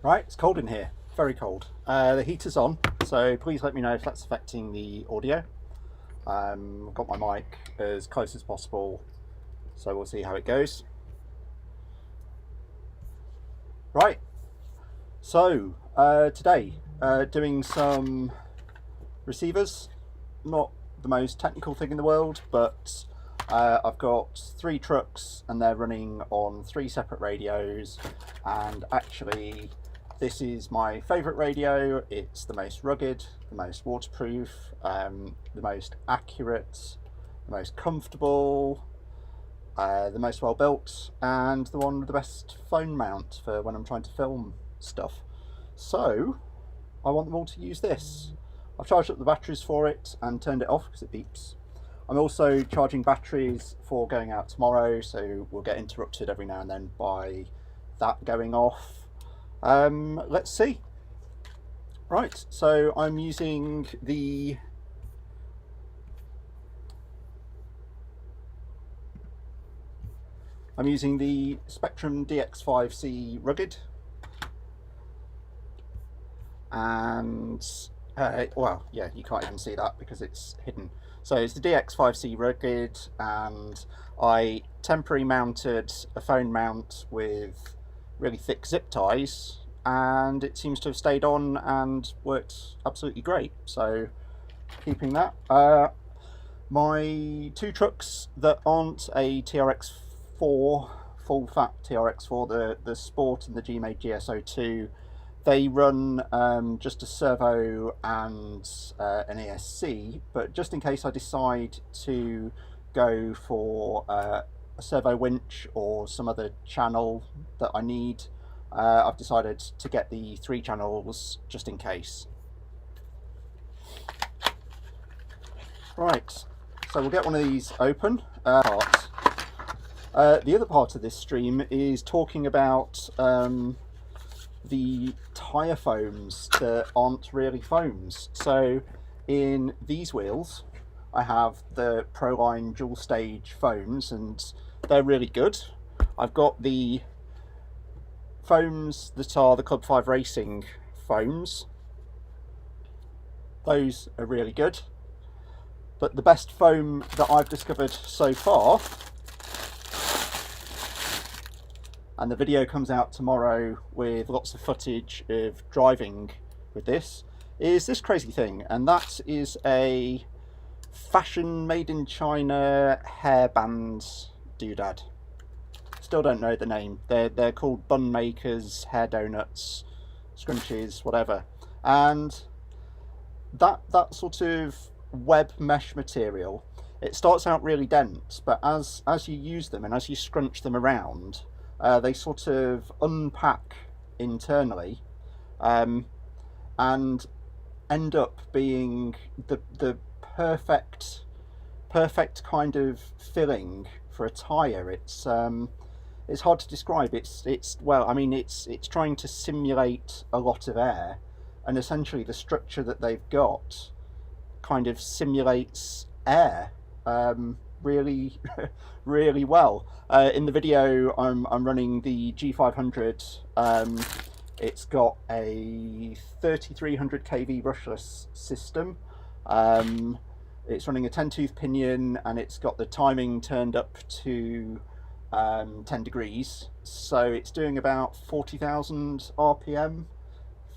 Right, it's cold in here, very cold. The heater's on, so please let me know if that's affecting the audio. I've got my mic as close as possible, so we'll see how it goes. Right, so today doing some receivers. Not the most technical thing in the world, but I've got 3 trucks and they're running on 3 separate radios, and actually this is my favourite radio. It's the most rugged, the most waterproof, the most accurate, the most comfortable, the most well built, and the one with the best phone mount for when I'm trying to film stuff. So I want them all to use this. I've charged up the batteries for it and turned it off because it beeps. I'm also charging batteries for going out tomorrow, so we'll get interrupted every now and then by that going off. Let's see. Right, so I'm using the Spektrum DX5C Rugged, and well, yeah, you can't even see that because it's hidden. So it's the DX5C Rugged, and I temporary mounted a phone mount with really thick zip ties, and it seems to have stayed on and worked absolutely great. So keeping that. My 2 trucks that aren't a TRX4, full fat TRX4, the Sport and the GMade GS02, they run just a servo and an ESC, but just in case I decide to go for a servo winch or some other channel that I need, I've decided to get the 3 channels just in case. Right, so we'll get one of these open. The other part of this stream is talking about the tyre foams that aren't really foams. So in these wheels I have the Proline dual stage foams, and they're really good. I've got the foams that are the Club 5 Racing foams. Those are really good. But the best foam that I've discovered so far, and the video comes out tomorrow with lots of footage of driving with this, is this crazy thing, and that is a fashion made in China hairband doodad. Still don't know the name. They're called bun makers, hair donuts, scrunchies, whatever. And that sort of web mesh material, it starts out really dense, but as you use them and as you scrunch them around, they sort of unpack internally and end up being the perfect kind of filling for a tyre. It's hard to describe. Well, I mean, it's trying to simulate a lot of air, and essentially the structure that they've got kind of simulates air really really well. In the video I'm running the G500. It's got a 3300 kV brushless system. It's running a 10-tooth pinion, and it's got the timing turned up to 10 degrees, so it's doing about 40,000 RPM,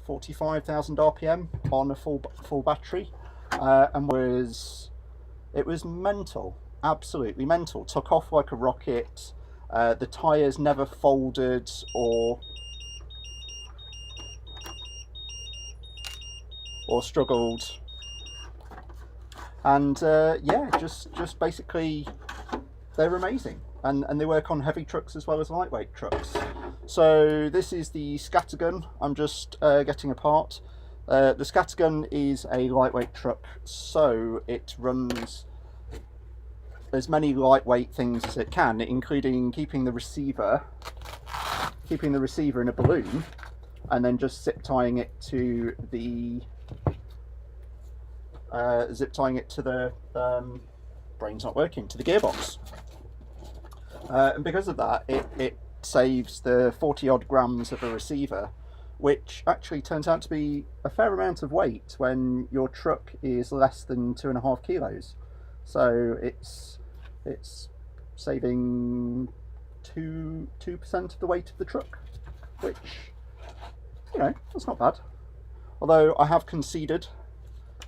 45,000 RPM on a full battery, and it was mental, absolutely mental. Took off like a rocket. The tyres never folded or struggled, and yeah, just basically they're amazing, and they work on heavy trucks as well as lightweight trucks. So this is the Scattergun I'm just getting apart. The Scattergun is a lightweight truck, so it runs as many lightweight things as it can, including keeping the receiver in a balloon, and then just zip tying it to the brain's not working, to the gearbox. And because of that, it saves the 40 odd grams of a receiver, which actually turns out to be a fair amount of weight when your truck is less than 2.5 kilos. So it's saving 2% of the weight of the truck, which, you know, that's not bad. Although I have conceded,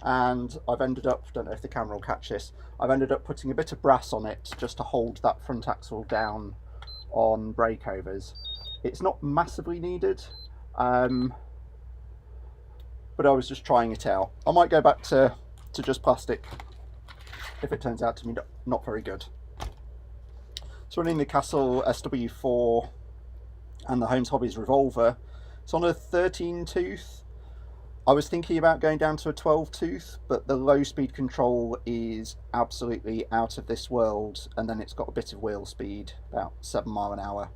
and I've ended up, don't know if the camera will catch this, I've ended up putting a bit of brass on it just to hold that front axle down on breakovers. It's not massively needed, but I was just trying it out. I might go back to just plastic if it turns out to be not very good. So running the Castle SW4 and the Holmes Hobbies revolver, it's on a 13 tooth. I was thinking about going down to a 12 tooth, but the low speed control is absolutely out of this world, and then it's got a bit of wheel speed, about 7 miles an hour.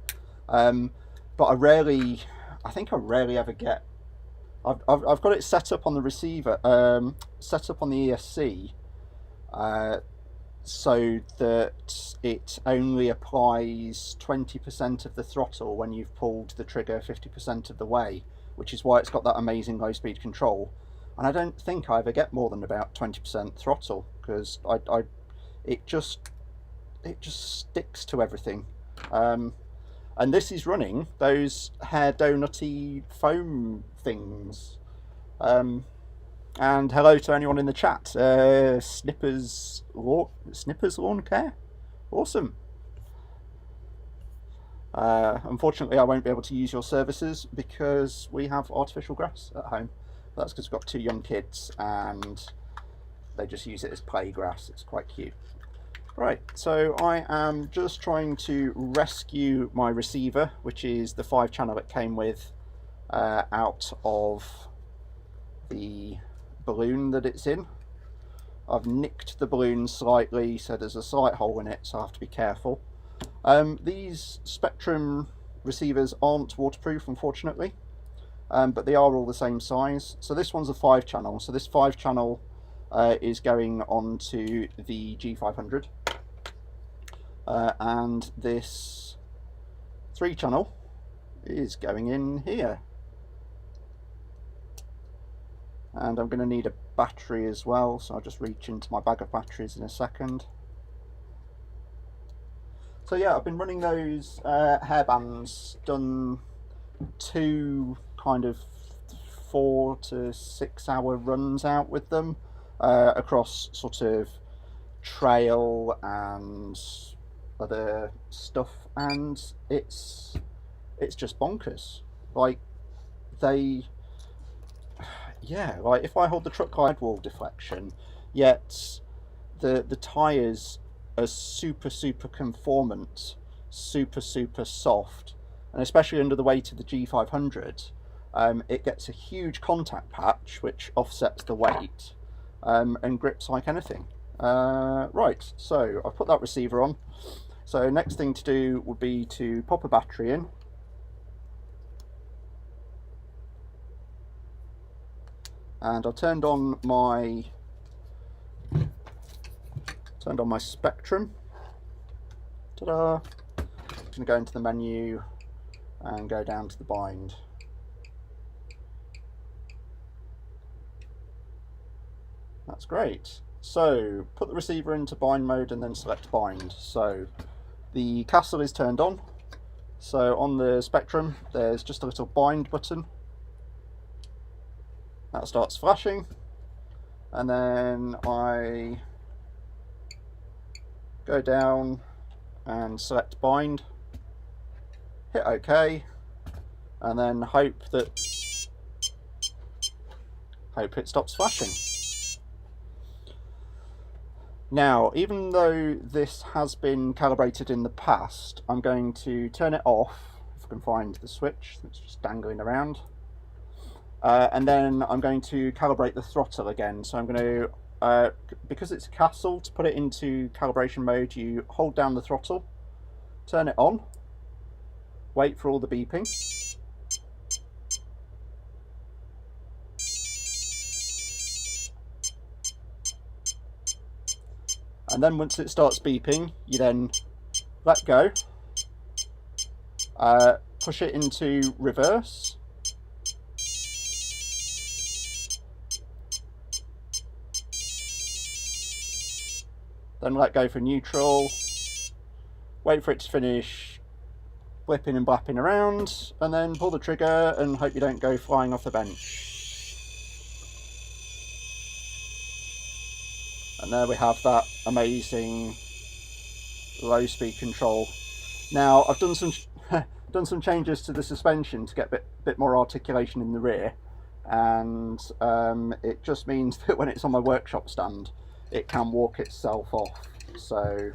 But I think I rarely ever get, I've got it set up on the receiver, set up on the ESC, so that it only applies 20% of the throttle when you've pulled the trigger 50% of the way, which is why it's got that amazing low speed control. And I don't think I ever get more than about 20% throttle, because it just sticks to everything. And this is running those hair donutty foam things. And hello to anyone in the chat. Snippers Lawn Care, awesome. Unfortunately, I won't be able to use your services because we have artificial grass at home. That's because we've got 2 young kids and they just use it as play grass. It's quite cute. Right, so I am just trying to rescue my receiver, which is the 5-channel it came with, out of the balloon that it's in. I've nicked the balloon slightly, so there's a slight hole in it, so I have to be careful. These Spektrum receivers aren't waterproof, unfortunately, but they are all the same size. So this one's a 5-channel, so this 5-channel is going onto the G500, and this 3-channel is going in here. And I'm going to need a battery as well, so I'll just reach into my bag of batteries in a second. So yeah, I've been running those hairbands, done 2 kind of 4 to 6 hour runs out with them, across sort of trail and other stuff, and it's just bonkers. Like, like if I hold the truck sidewall deflection, yet the tyres are super conformant, super soft, and especially under the weight of the G500, it gets a huge contact patch which offsets the weight, and grips like anything. Right, so I've put that receiver on. So next thing to do would be to pop a battery in. And I've turned on my Spektrum. Ta-da! I'm going to go into the menu and go down to the bind. That's great. So put the receiver into bind mode and then select bind. So the Castle is turned on. So on the Spektrum there's just a little bind button. That starts flashing, and then I go down and select bind, hit OK, and then hope it stops flashing. Now, even though this has been calibrated in the past, I'm going to turn it off, if I can find the switch that's just dangling around. And then I'm going to calibrate the throttle again. So I'm going to, because it's a Castle, to put it into calibration mode, you hold down the throttle, turn it on, wait for all the beeping. And then once it starts beeping, you then let go. push it into reverse. Then let go for neutral. Wait for it to finish flipping and blapping around, and then pull the trigger and hope you don't go flying off the bench. And there we have that amazing low speed control. Now I've done some changes to the suspension to get a bit more articulation in the rear, and it just means that when it's on my workshop stand it can walk itself off. So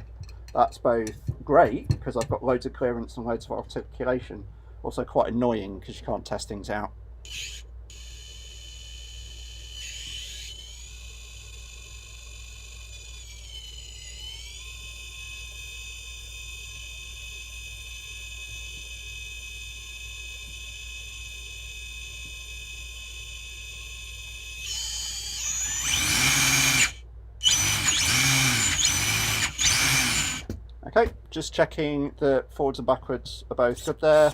that's both great because I've got loads of clearance and loads of articulation, also quite annoying because you can't test things out. Okay, just checking that forwards and backwards are both good there.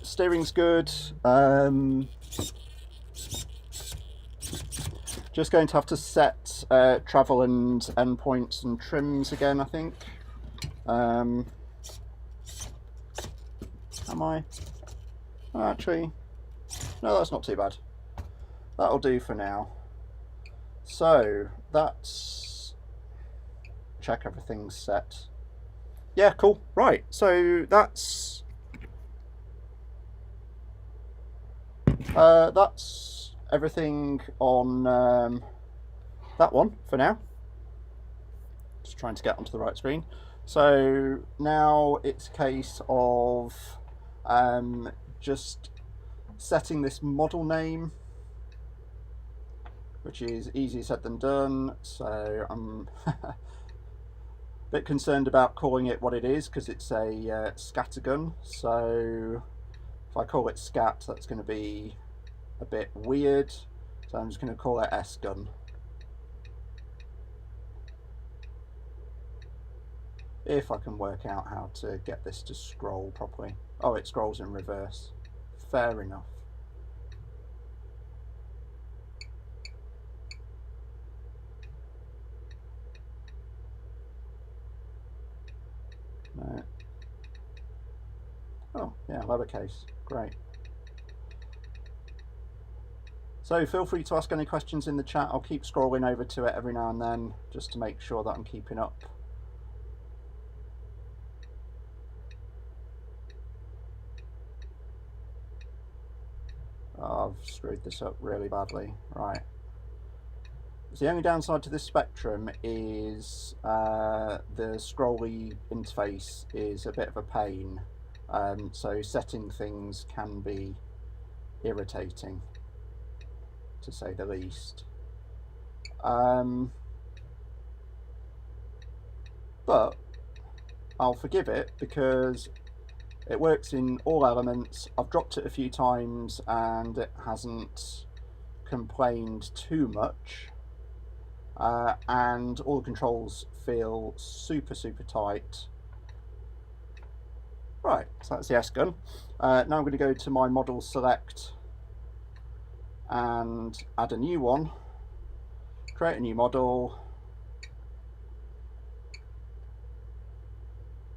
Steering's good. Just going to have to set travel and endpoints and trims again, I think. Am I? Oh, actually, no, that's not too bad. That'll do for now. So that's, check everything's set. Yeah, cool. Right, so that's everything on that one for now. Just trying to get onto the right screen. So now it's a case of just setting this model name, which is easier said than done. So I'm bit concerned about calling it what it is because it's a scattergun. So if I call it scat, that's going to be a bit weird. So I'm just going to call it S-gun. If I can work out how to get this to scroll properly. Oh, it scrolls in reverse. Fair enough. No. Oh, yeah, lowercase. Great. So feel free to ask any questions in the chat. I'll keep scrolling over to it every now and then just to make sure that I'm keeping up. Oh, I've screwed this up really badly. Right. So the only downside to this Spektrum is the scrolly interface is a bit of a pain, so setting things can be irritating, to say the least. But I'll forgive it because it works in all elements. I've dropped it a few times and it hasn't complained too much. And all the controls feel super tight. Right, so that's the S-gun. Now I'm going to go to my model select and add a new one, create a new model.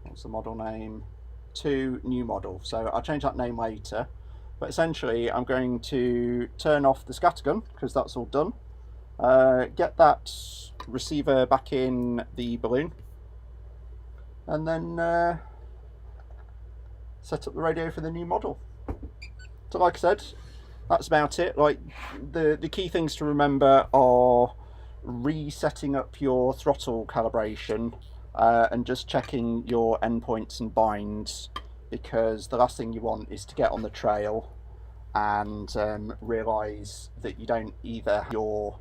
What's the model name? To new model. So I'll change that name later, but essentially I'm going to turn off the scattergun because that's all done. Get that receiver back in the balloon, and then set up the radio for the new model. So like I said, that's about it. Like the key things to remember are resetting up your throttle calibration and just checking your endpoints and binds, because the last thing you want is to get on the trail and realise that you don't either have your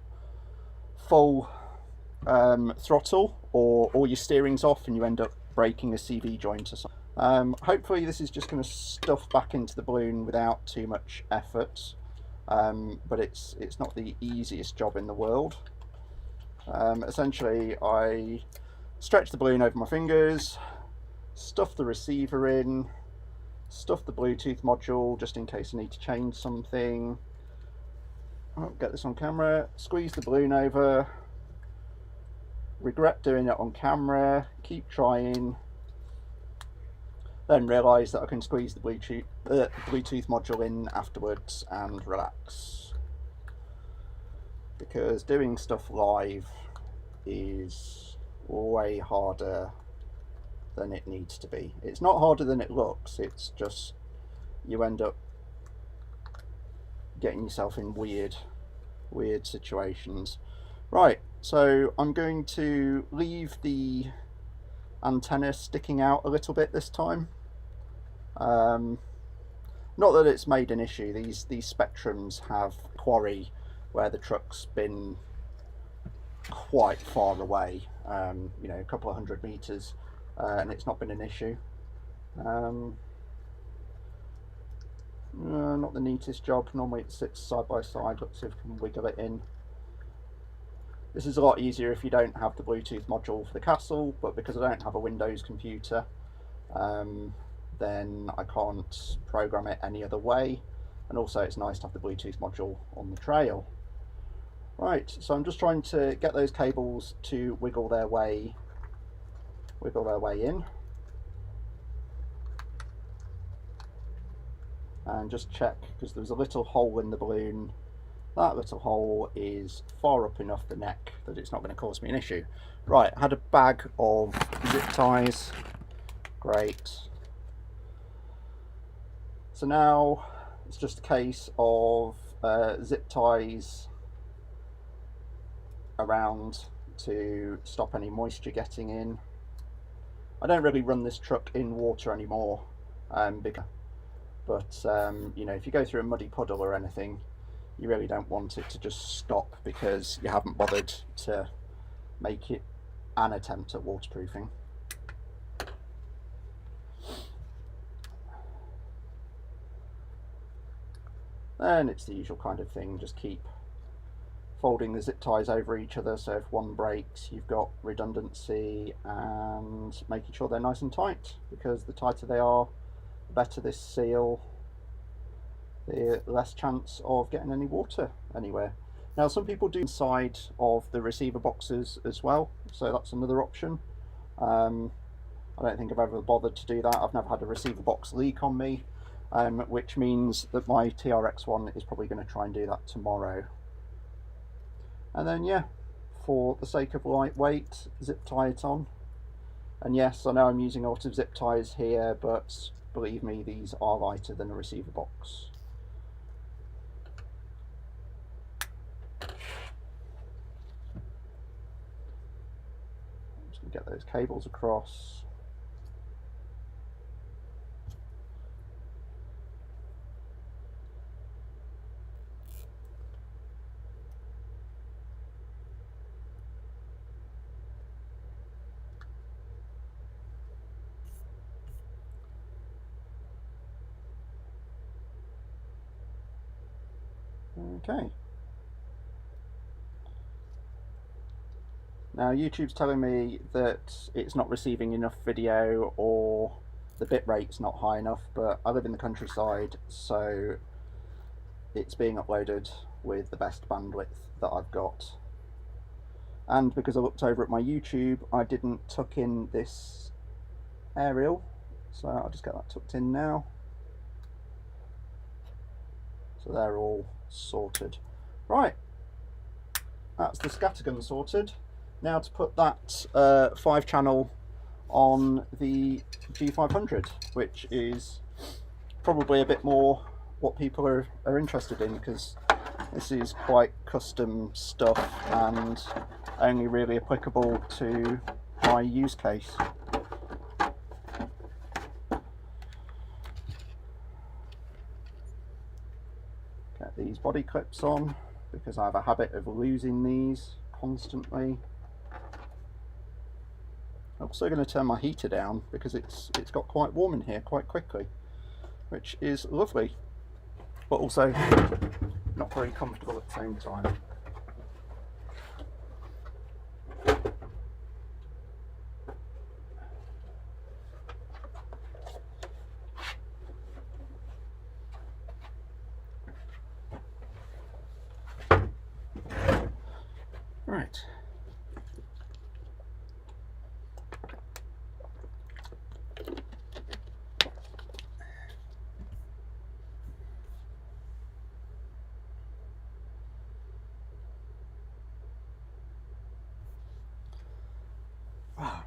full throttle or all your steering's off and you end up breaking a CV joint or something. Hopefully this is just going to stuff back into the balloon without too much effort, but it's not the easiest job in the world. Essentially I stretch the balloon over my fingers, stuff the receiver in, stuff the Bluetooth module just in case I need to change something. I'll get this on camera, squeeze the balloon over, regret doing it on camera, keep trying, then realise that I can squeeze the Bluetooth module in afterwards and relax. Because doing stuff live is way harder than it needs to be. It's not harder than it looks, it's just you end up getting yourself in weird situations. Right, so I'm going to leave the antenna sticking out a little bit this time. Not that it's made an issue. These Spectrums have quarry where the truck's been quite far away, you know, a couple of 100 meters, and it's not been an issue. Not the neatest job. Normally it sits side by side. Let's see if we can wiggle it in. This is a lot easier if you don't have the Bluetooth module for the castle, but because I don't have a Windows computer, then I can't program it any other way, and also it's nice to have the Bluetooth module on the trail. Right, so I'm just trying to get those cables to wiggle their way in, and just check, because there's a little hole in the balloon. That little hole is far up enough the neck that it's not going to cause me an issue. Right, I had a bag of zip ties. Great. So now it's just a case of zip ties around to stop any moisture getting in. I don't really run this truck in water anymore, but you know, if you go through a muddy puddle or anything, you really don't want it to just stop because you haven't bothered to make it an attempt at waterproofing. And it's the usual kind of thing, just keep folding the zip ties over each other, so if one breaks you've got redundancy, and making sure they're nice and tight, because the tighter they are, the better this seal, the less chance of getting any water anywhere. Now some people do inside of the receiver boxes as well, so that's another option. I don't think I've ever bothered to do that. I've never had a receiver box leak on me, which means that my TRX one is probably going to try and do that tomorrow. And then yeah, for the sake of lightweight, zip tie it on. And yes, I know I'm using a lot of zip ties here, but believe me, these are lighter than a receiver box. I'm just going to get those cables across. Okay. Now YouTube's telling me that it's not receiving enough video or the bit rate's not high enough, but I live in the countryside, so it's being uploaded with the best bandwidth that I've got. And because I looked over at my YouTube, I didn't tuck in this aerial, so I'll just get that tucked in now. So they're all sorted. Right, that's the Scattergun sorted. Now to put that 5-channel on the G500, which is probably a bit more what people are interested in, because this is quite custom stuff and only really applicable to my use case. Get these body clips on, because I have a habit of losing these constantly. I'm also going to turn my heater down because it's got quite warm in here quite quickly, which is lovely, but also not very comfortable at the same time.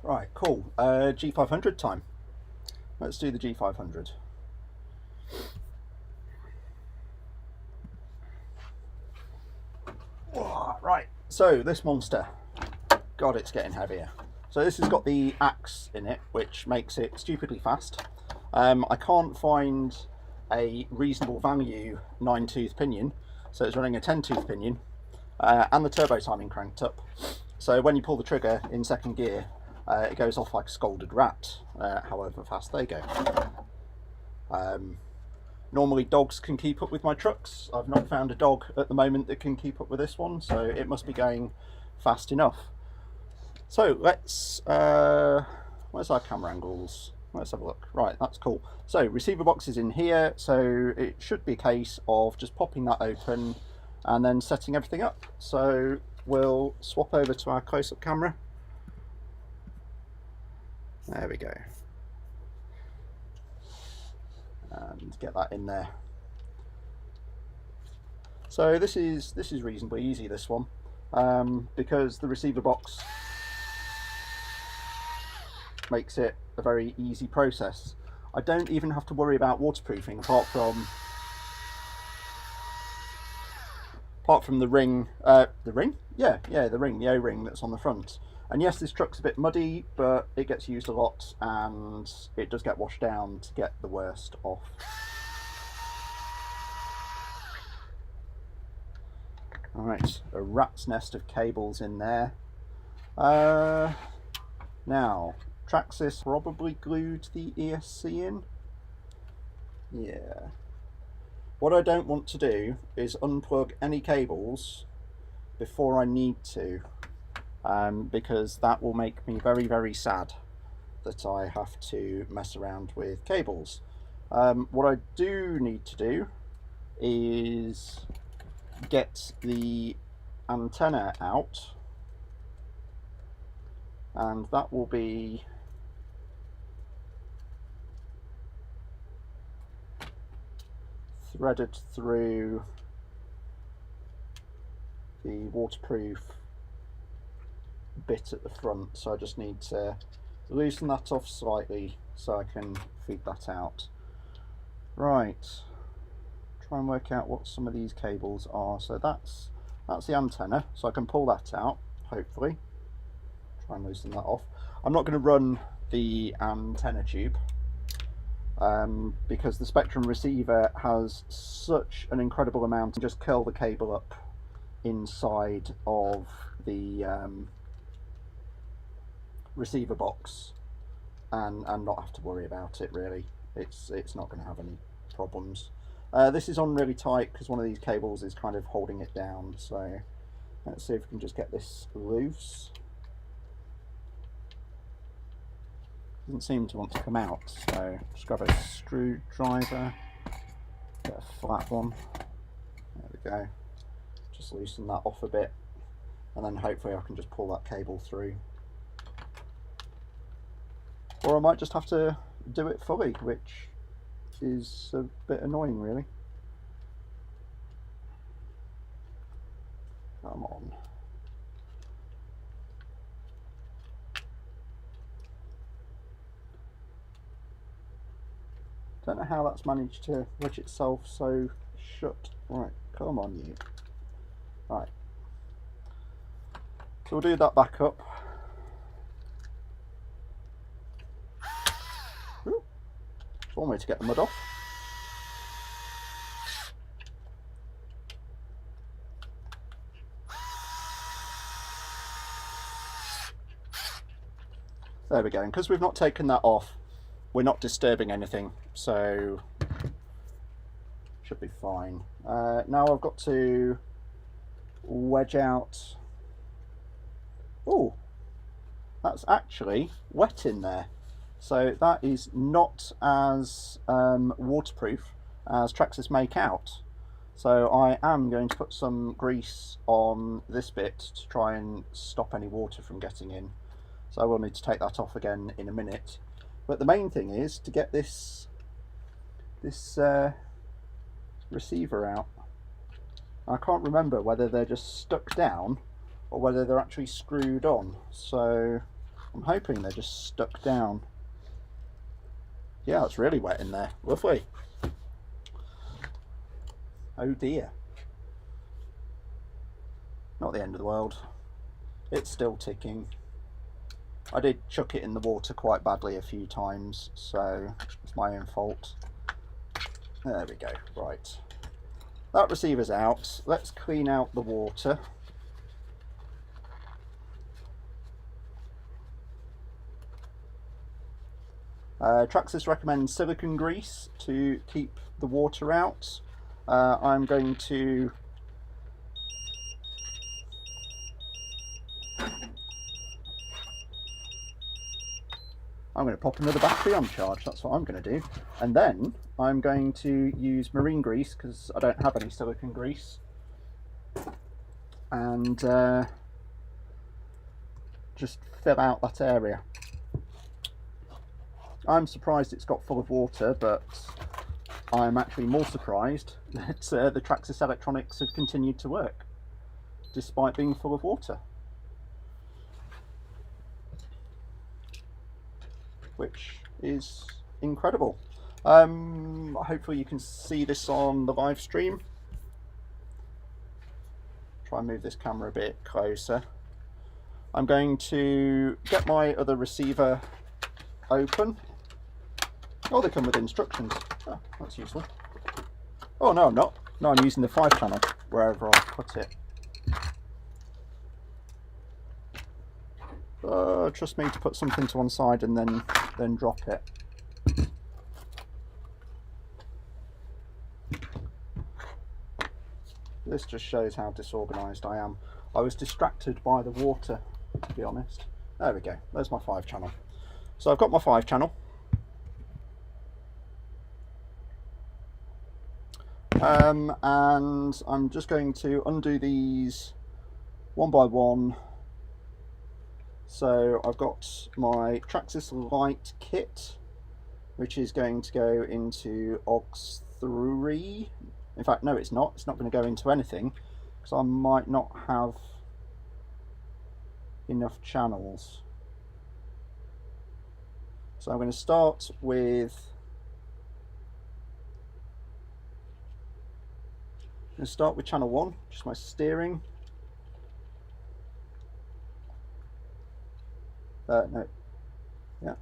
Right, cool. G500 time. Let's do the G500. Right, so this monster, God, it's getting heavier. So this has got the axe in it, which makes it stupidly fast. I can't find a reasonable value 9-tooth pinion, so it's running a 10-tooth pinion, and the turbo timing cranked up. So when you pull the trigger in second gear, it goes off like a scolded rat, however fast they go. Normally dogs can keep up with my trucks. I've not found a dog at the moment that can keep up with this one, so it must be going fast enough. So let's, where's our camera angles? Let's have a look. Right, that's cool. So receiver box is in here, so it should be a case of just popping that open and then setting everything up. So we'll swap over to our close-up camera. There we go. And get that in there. So this is reasonably easy, this one, because the receiver box makes it a very easy process. I don't even have to worry about waterproofing apart from the ring, the O-ring that's on the front. And yes, this truck's a bit muddy, but it gets used a lot and it does get washed down to get the worst off. Alright, a rat's nest of cables in there. Now, Traxxas probably glued the ESC in. Yeah. What I don't want to do is unplug any cables before I need to. Because that will make me very, very sad that I have to mess around with cables. What I do need to do is get the antenna out, and that will be threaded through the waterproof bit at the front, so I just need to loosen that off slightly so I can feed that out. Right, try and work out what some of these cables are. So that's the antenna, so I can pull that out, hopefully. Try and loosen that off. I'm not going to run the antenna tube because the Spektrum receiver has such an incredible amount. Just curl the cable up inside of the receiver box and not have to worry about it really. It's not going to have any problems. This is on really tight because one of these cables is kind of holding it down, so let's see if we can just get this loose. Doesn't seem to want to come out, so just grab a screwdriver, get a flat one, there we go, just loosen that off a bit and then hopefully I can just pull that cable through. Or I might just have to do it fully, which is a bit annoying really. Come on. Don't know how that's managed to wedge itself so shut. Right, come on you. Right. So we'll do that back up. It's one way to get the mud off. There we go, and because we've not taken that off, we're not disturbing anything, so should be fine. Now I've got to wedge out. Oh, that's actually wet in there. So that is not as waterproof as Traxxas make out. So I am going to put some grease on this bit to try and stop any water from getting in. So I will need to take that off again in a minute. But the main thing is to get this receiver out. I can't remember whether they're just stuck down or whether they're actually screwed on. So I'm hoping they're just stuck down. Yeah, it's really wet in there. Lovely. Oh dear. Not the end of the world. It's still ticking. I did chuck it in the water quite badly a few times, so it's my own fault. There we go. Right. That receiver's out. Let's clean out the water. Traxxas recommends silicone grease to keep the water out. I'm going to pop another battery on charge. That's what I'm going to do. And then I'm going to use marine grease because I don't have any silicone grease. And just fill out that area. I'm surprised it's got full of water, but I'm actually more surprised that the Traxxas electronics have continued to work despite being full of water, which is incredible. Hopefully you can see this on the live stream. Try and move this camera a bit closer. I'm going to get my other receiver open. Oh, they come with instructions. Oh, that's useful. Oh, no, I'm not. No, I'm using the 5-channel wherever I put it. Trust me to put something to one side and then drop it. This just shows how disorganised I am. I was distracted by the water, to be honest. There we go. There's my 5-channel. So I've got my 5-channel. And I'm just going to undo these one by one. So I've got my Traxxas Lite kit, which is going to go into aux3. In fact, no, it's not. It's not going to go into anything because I might not have enough channels. So I'm going to start with channel 1, which is my steering. No, yeah.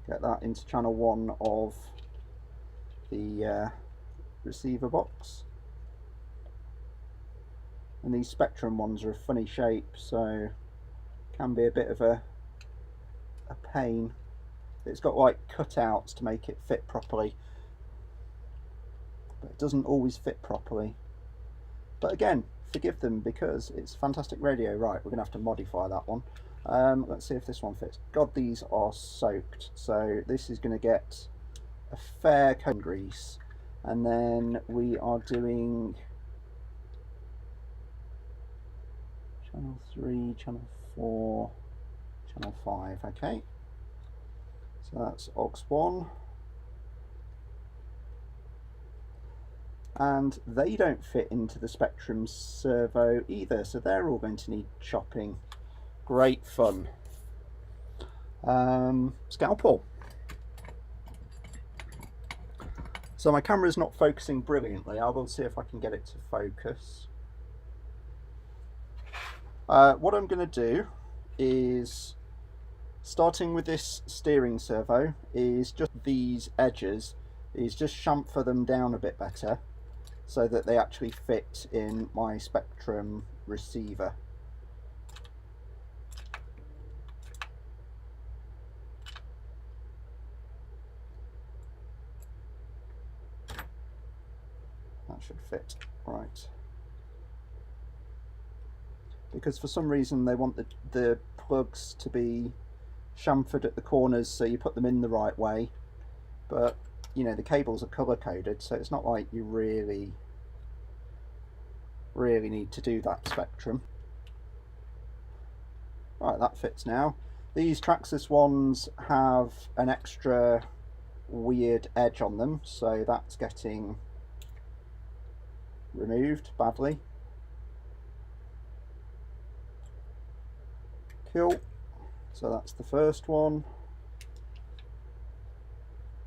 Get that into channel 1 of the receiver box. And these Spektrum ones are a funny shape, so can be a bit of a pain. It's got like cutouts to make it fit properly, but it doesn't always fit properly. But again, forgive them because it's fantastic radio. Right, we're gonna have to modify that one. Let's see if this one fits. God, these are soaked, so this is gonna get a fair coat of grease. And then we are doing channel 3, channel 4, channel 5. Okay, so that's aux1. And they don't fit into the Spektrum servo either, so they're all going to need chopping. Great fun. Scalpel. So my camera is not focusing brilliantly. I will see if I can get it to focus. What I'm going to do is, starting with this steering servo, is just these edges, is just chamfer them down a bit better, so that they actually fit in my Spektrum receiver. That should fit right. Because for some reason they want the plugs to be chamfered at the corners, so you put them in the right way. But you know, the cables are color coded, so it's not like you really need to do that, Spektrum. Right, that fits now. These Traxxas ones have an extra weird edge on them, so that's getting removed badly. Cool. So that's the first one.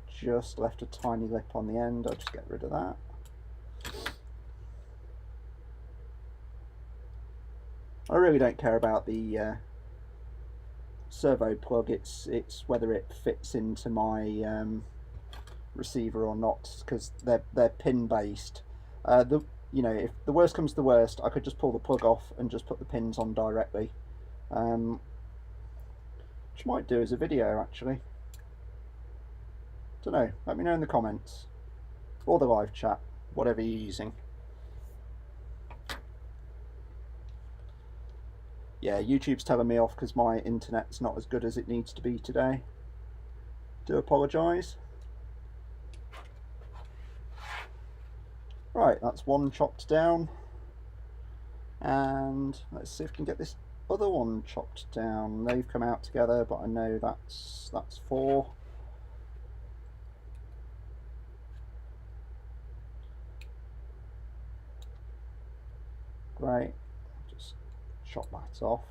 Just left a tiny lip on the end. I'll just get rid of that. I really don't care about the servo plug. It's whether it fits into my receiver or not, because they're pin based. You know, if the worst comes to the worst, I could just pull the plug off and just put the pins on directly, which I might do as a video actually. Don't know, let me know in the comments or the live chat, whatever you're using. Yeah, YouTube's telling me off because my internet's not as good as it needs to be today. Do apologise. Right, that's one chopped down, and let's see if we can get this other one chopped down. They've come out together, but I know that's 4. Great, just chop that off.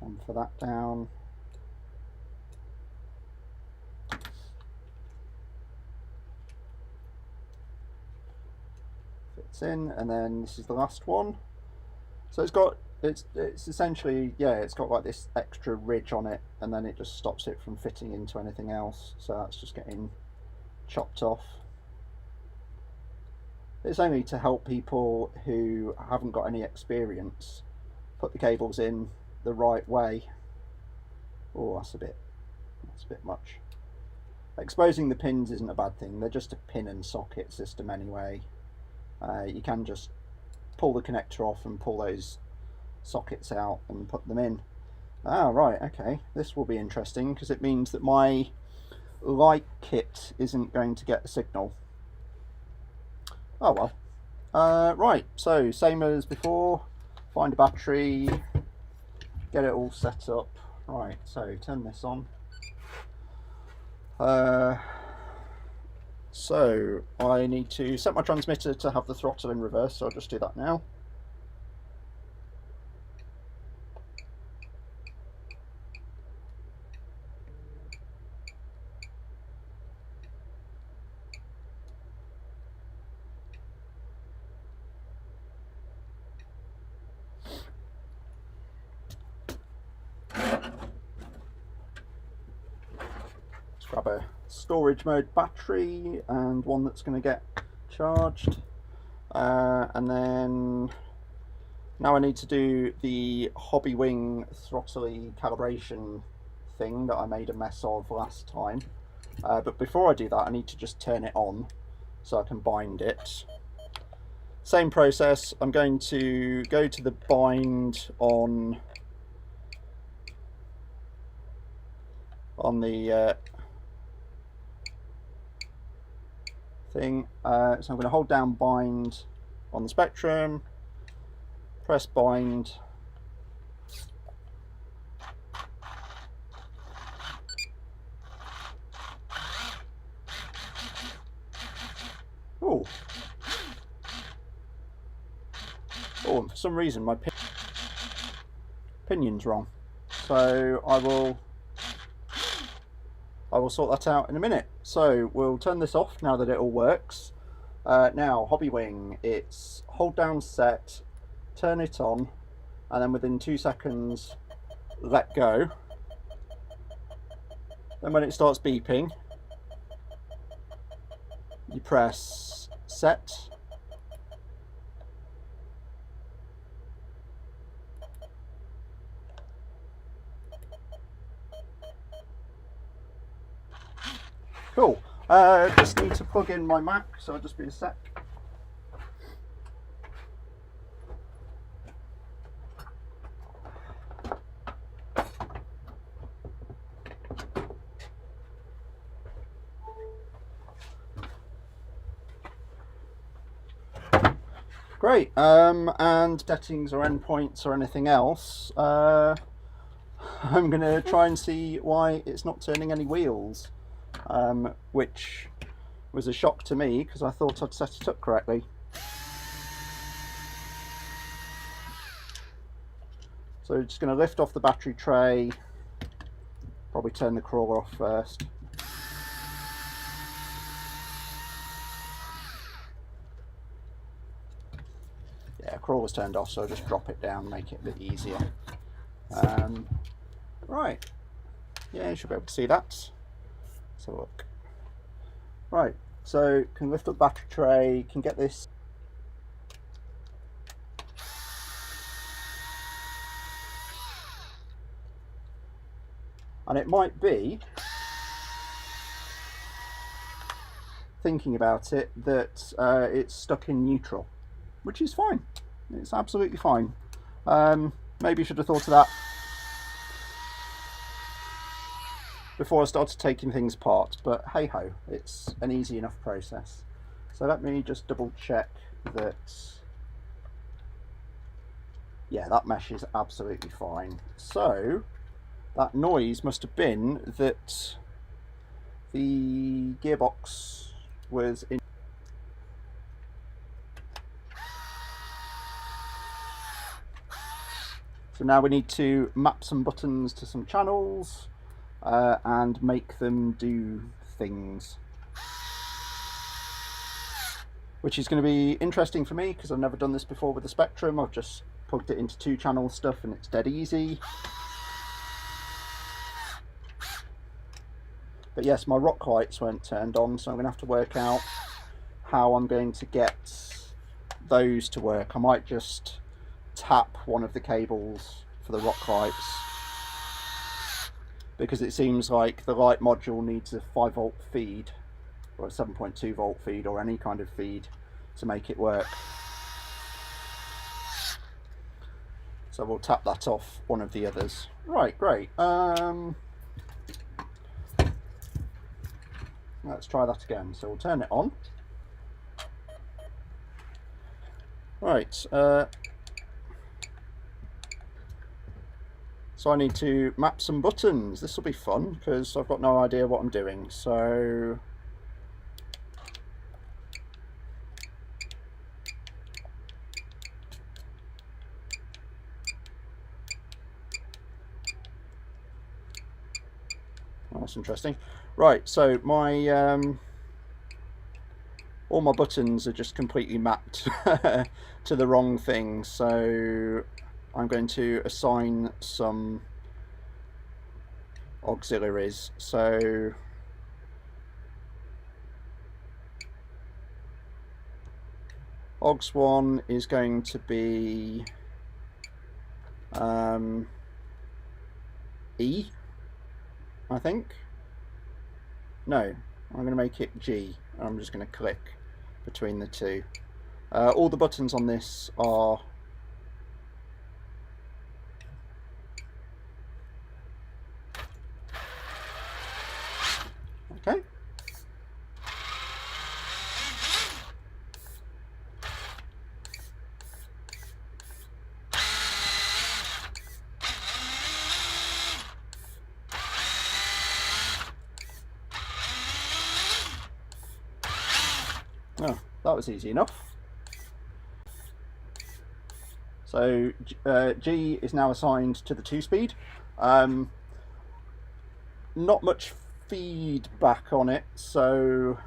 Chamfer that down. Fits in, and then this is the last one. So it's essentially, yeah, it's got like this extra ridge on it, and then it just stops it from fitting into anything else. So that's just getting chopped off. It's only to help people who haven't got any experience put the cables in the right way. Oh, that's a bit much. Exposing the pins isn't a bad thing. They're just a pin and socket system anyway. You can just pull the connector off and pull those sockets out and put them in. Ah, right, okay, this will be interesting because it means that my light kit isn't going to get a signal. Oh well. Right, so same as before, find a battery, get it all set up. Right, so turn this on. So I need to set my transmitter to have the throttle in reverse, so I'll just do that now. Grab a storage mode battery and one that's going to get charged, and then now I need to do the Hobbywing throttly calibration thing that I made a mess of last time, but before I do that I need to just turn it on so I can bind it. Same process. I'm going to go to the bind on the thing. So I'm going to hold down bind on the Spektrum, press bind, oh, and for some reason my pinion's wrong, so I will sort that out in a minute. So we'll turn this off now that it all works. Now Hobbywing, it's hold down set, turn it on, and then within 2 seconds let go. Then when it starts beeping, you press set, cool. Just need to plug in my Mac, so I'll just be a sec. Great, and settings or endpoints or anything else, I'm going to try and see why it's not turning any wheels, which was a shock to me because I thought I'd set it up correctly. So we're just going to lift off the battery tray, probably turn the crawler off first. Yeah, crawler's turned off, so I'll just drop it down, make it a bit easier. Right, yeah, you should be able to see that. Let's have a look. Right, so can lift up the battery tray, can get this and it might be, thinking about it, that it's stuck in neutral, which is fine. It's absolutely fine. Maybe I should have thought of that before I started taking things apart, but hey ho, it's an easy enough process. So let me just double check that, yeah, that mesh is absolutely fine. So that noise must have been that the gearbox was in. So now we need to map some buttons to some channels and make them do things, which is going to be interesting for me because I've never done this before with the Spektrum. I've just plugged it into 2-channel stuff and it's dead easy. But yes, my rock lights weren't turned on, so I'm going to have to work out how I'm going to get those to work. I might just tap one of the cables for the rock lights, because it seems like the light module needs a 5-volt feed or a 7.2 volt feed or any kind of feed to make it work. So we'll tap that off one of the others. Right, great. Let's try that again. So we'll turn it on. Right, so I need to map some buttons. This will be fun because I've got no idea what I'm doing. So oh, that's interesting. Right, so my all my buttons are just completely mapped to the wrong thing. So I'm going to assign some auxiliaries. So aux1 is going to be E, I think. No, I'm going to make it G. I'm just going to click between the two. All the buttons on this are okay. Oh, that was easy enough. So G is now assigned to the 2-speed. Not much feedback on it, so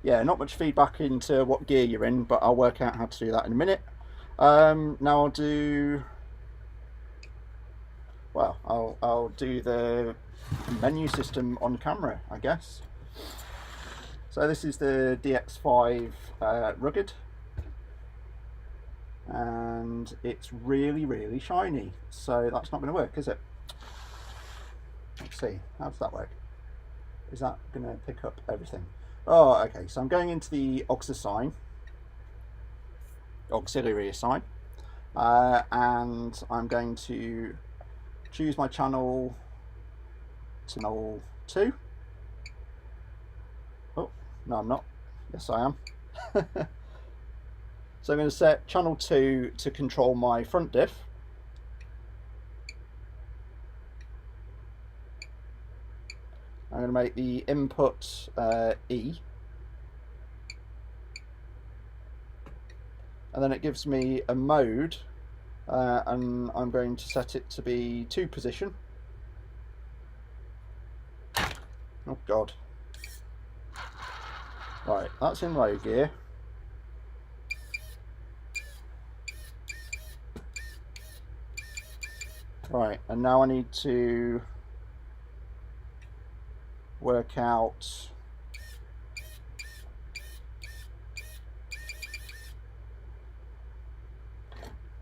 yeah, not much feedback into what gear you're in, but I'll work out how to do that in a minute. Now I'll do, well, I'll do the menu system on camera, I guess. So this is the DX5 Rugged, and it's really shiny, so that's not going to work, is it? Let's see, how does that work? Is that going to pick up everything? Oh, okay, so I'm going into the auxiliary assign, and I'm going to choose my channel to channel 2. Oh, no I'm not. Yes I am. So I'm going to set channel 2 to control my front diff. I'm going to make the input E, and then it gives me a mode, and I'm going to set it to be 2 position. Oh god. Right, that's in low gear. Right, and now I need to work out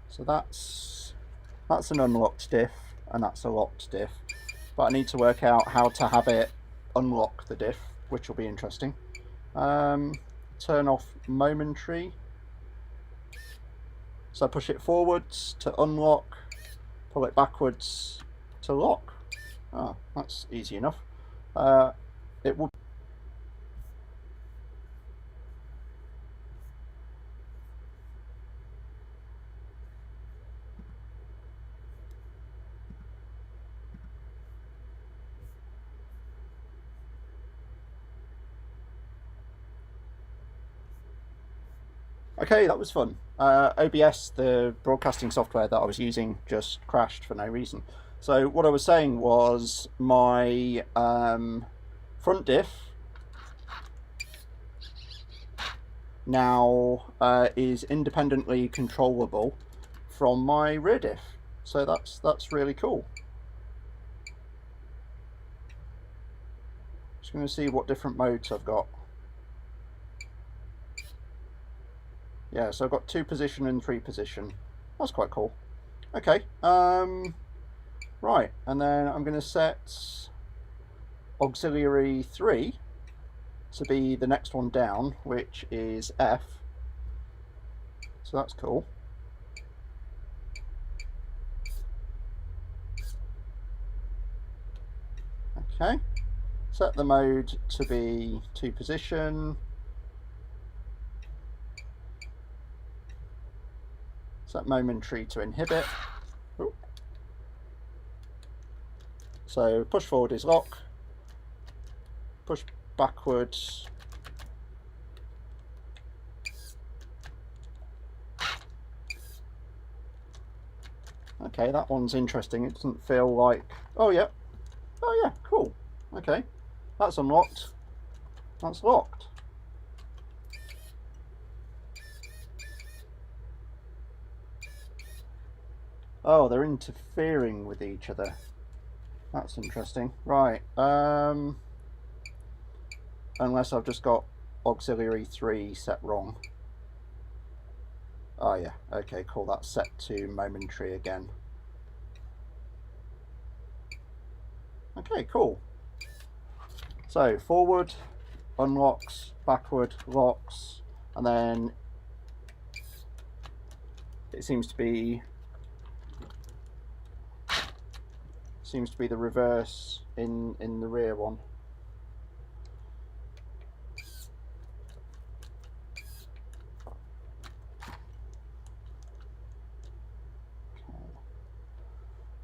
so that's an unlocked diff and that's a locked diff, but I need to work out how to have it unlock the diff, which will be interesting. Turn off momentary, so I push it forwards to unlock, pull it backwards to lock. Oh, that's easy enough. It would. Okay, that was fun. OBS, the broadcasting software that I was using, just crashed for no reason. So what I was saying was my front diff now is independently controllable from my rear diff. So that's really cool. Just going to see what different modes I've got. Yeah, so I've got 2 position and 3 position. That's quite cool. Okay, right, and then I'm going to set auxiliary 3 to be the next one down, which is F. So that's cool. Okay, set the mode to be 2 position. Set momentary to inhibit. Ooh. So push forward is lock, push backwards okay, that one's interesting. It doesn't feel like, oh yeah, cool. Okay, that's unlocked, that's locked. Oh, they're interfering with each other. That's interesting. Right, unless I've just got auxiliary 3 set wrong. Oh yeah, okay, cool, that's set to momentary again. Okay, cool. So forward unlocks, backward locks, and then it seems to be the reverse in the rear one.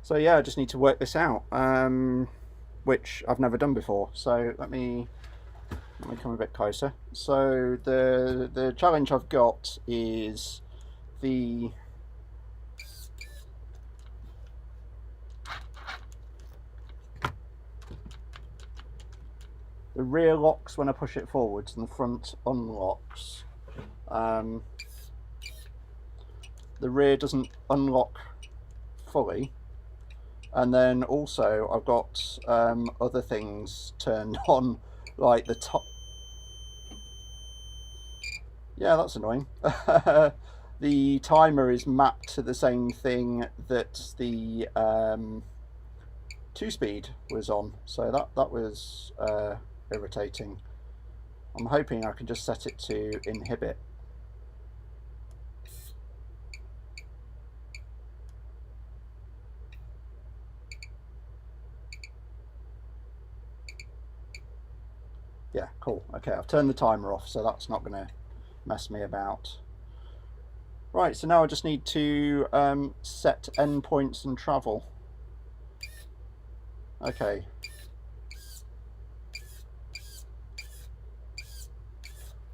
So yeah, I just need to work this out, which I've never done before. So let me come a bit closer. So the challenge I've got is the rear locks when I push it forwards and the front unlocks. The rear doesn't unlock fully, and then also I've got other things turned on, like the top. Yeah, that's annoying. The timer is mapped to the same thing that the 2-speed was on, so that was irritating. I'm hoping I can just set it to inhibit. Yeah, cool. Okay, I've turned the timer off, so that's not going to mess me about. Right, so now I just need to set endpoints and travel. Okay.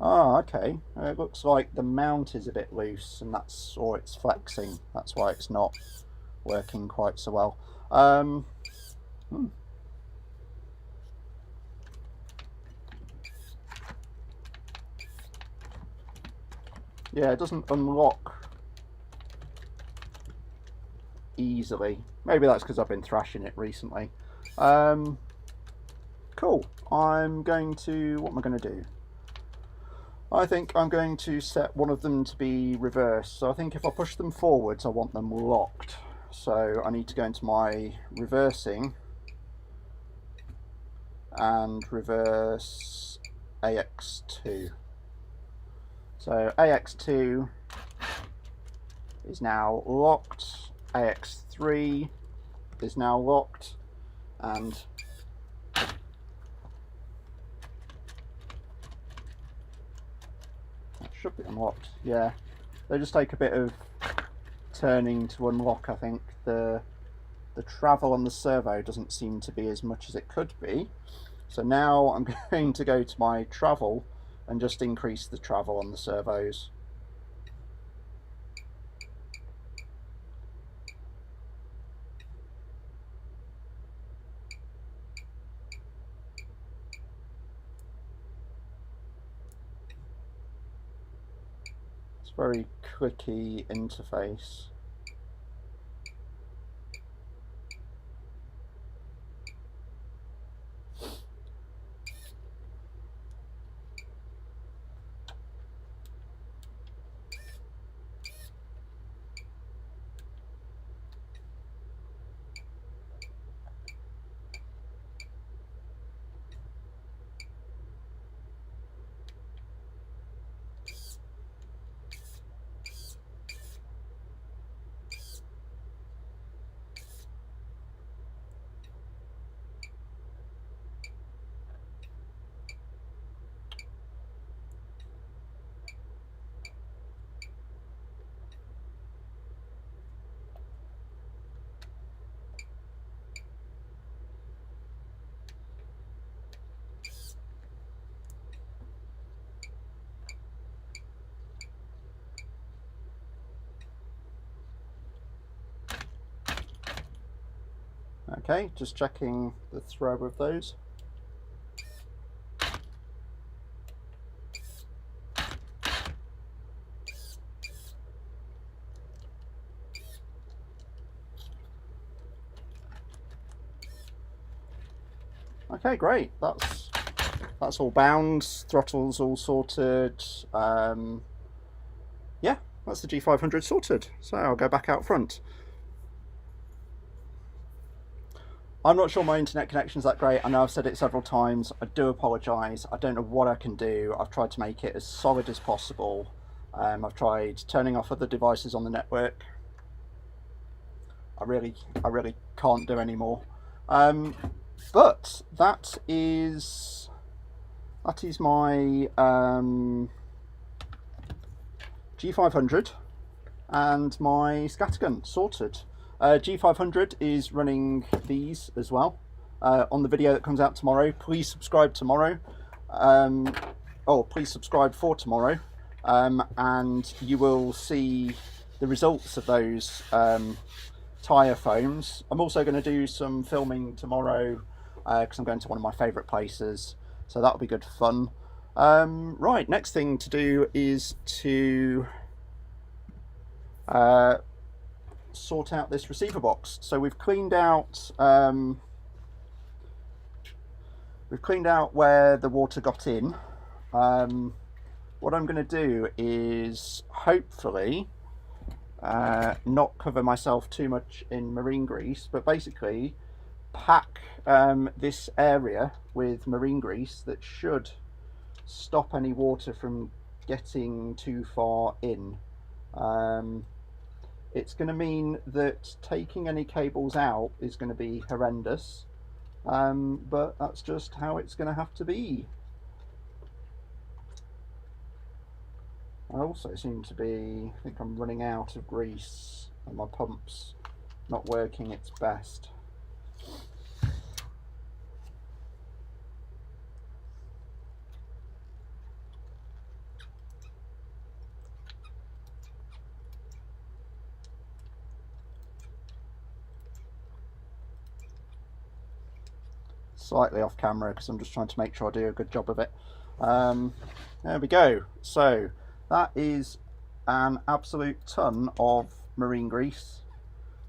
Ah, okay. It looks like the mount is a bit loose, and or it's flexing. That's why it's not working quite so well. Hmm. Yeah, it doesn't unlock easily. Maybe that's because I've been thrashing it recently. Cool. What am I going to do? I think I'm going to set one of them to be reversed. So I think if I push them forwards, I want them locked. So I need to go into my reversing and reverse AX2. So AX2 is now locked, AX3 is now locked, and that should be unlocked. Yeah, they just take a bit of turning to unlock. I think the travel on the servo doesn't seem to be as much as it could be. So now I'm going to go to my travel and just increase the travel on the servos. It's a very clicky interface. Okay, just checking the throw of those. Okay, great. That's all bound. Throttle's all sorted. Yeah, that's the G500 sorted. So I'll go back out front. I'm not sure my internet connection's that great. I know I've said it several times. I do apologise. I don't know what I can do. I've tried to make it as solid as possible. I've tried turning off other devices on the network. I really can't do any more. But that is my G500 and my Scattergun sorted. G500 is running these as well on the video that comes out tomorrow. Please subscribe tomorrow. Please subscribe for tomorrow, and you will see the results of those tyre foams. I'm also going to do some filming tomorrow because I'm going to one of my favourite places, so that'll be good fun. Right, next thing to do is to sort out this receiver box. So we've cleaned out where the water got in. What I'm going to do is hopefully not cover myself too much in marine grease, but basically pack this area with marine grease that should stop any water from getting too far in. It's going to mean that taking any cables out is going to be horrendous, but that's just how it's going to have to be. I also seem to be, I think I'm running out of grease and my pump's not working its best. slightly off camera because I'm just trying to make sure I do a good job of it. There we go. So that is an absolute ton of marine grease,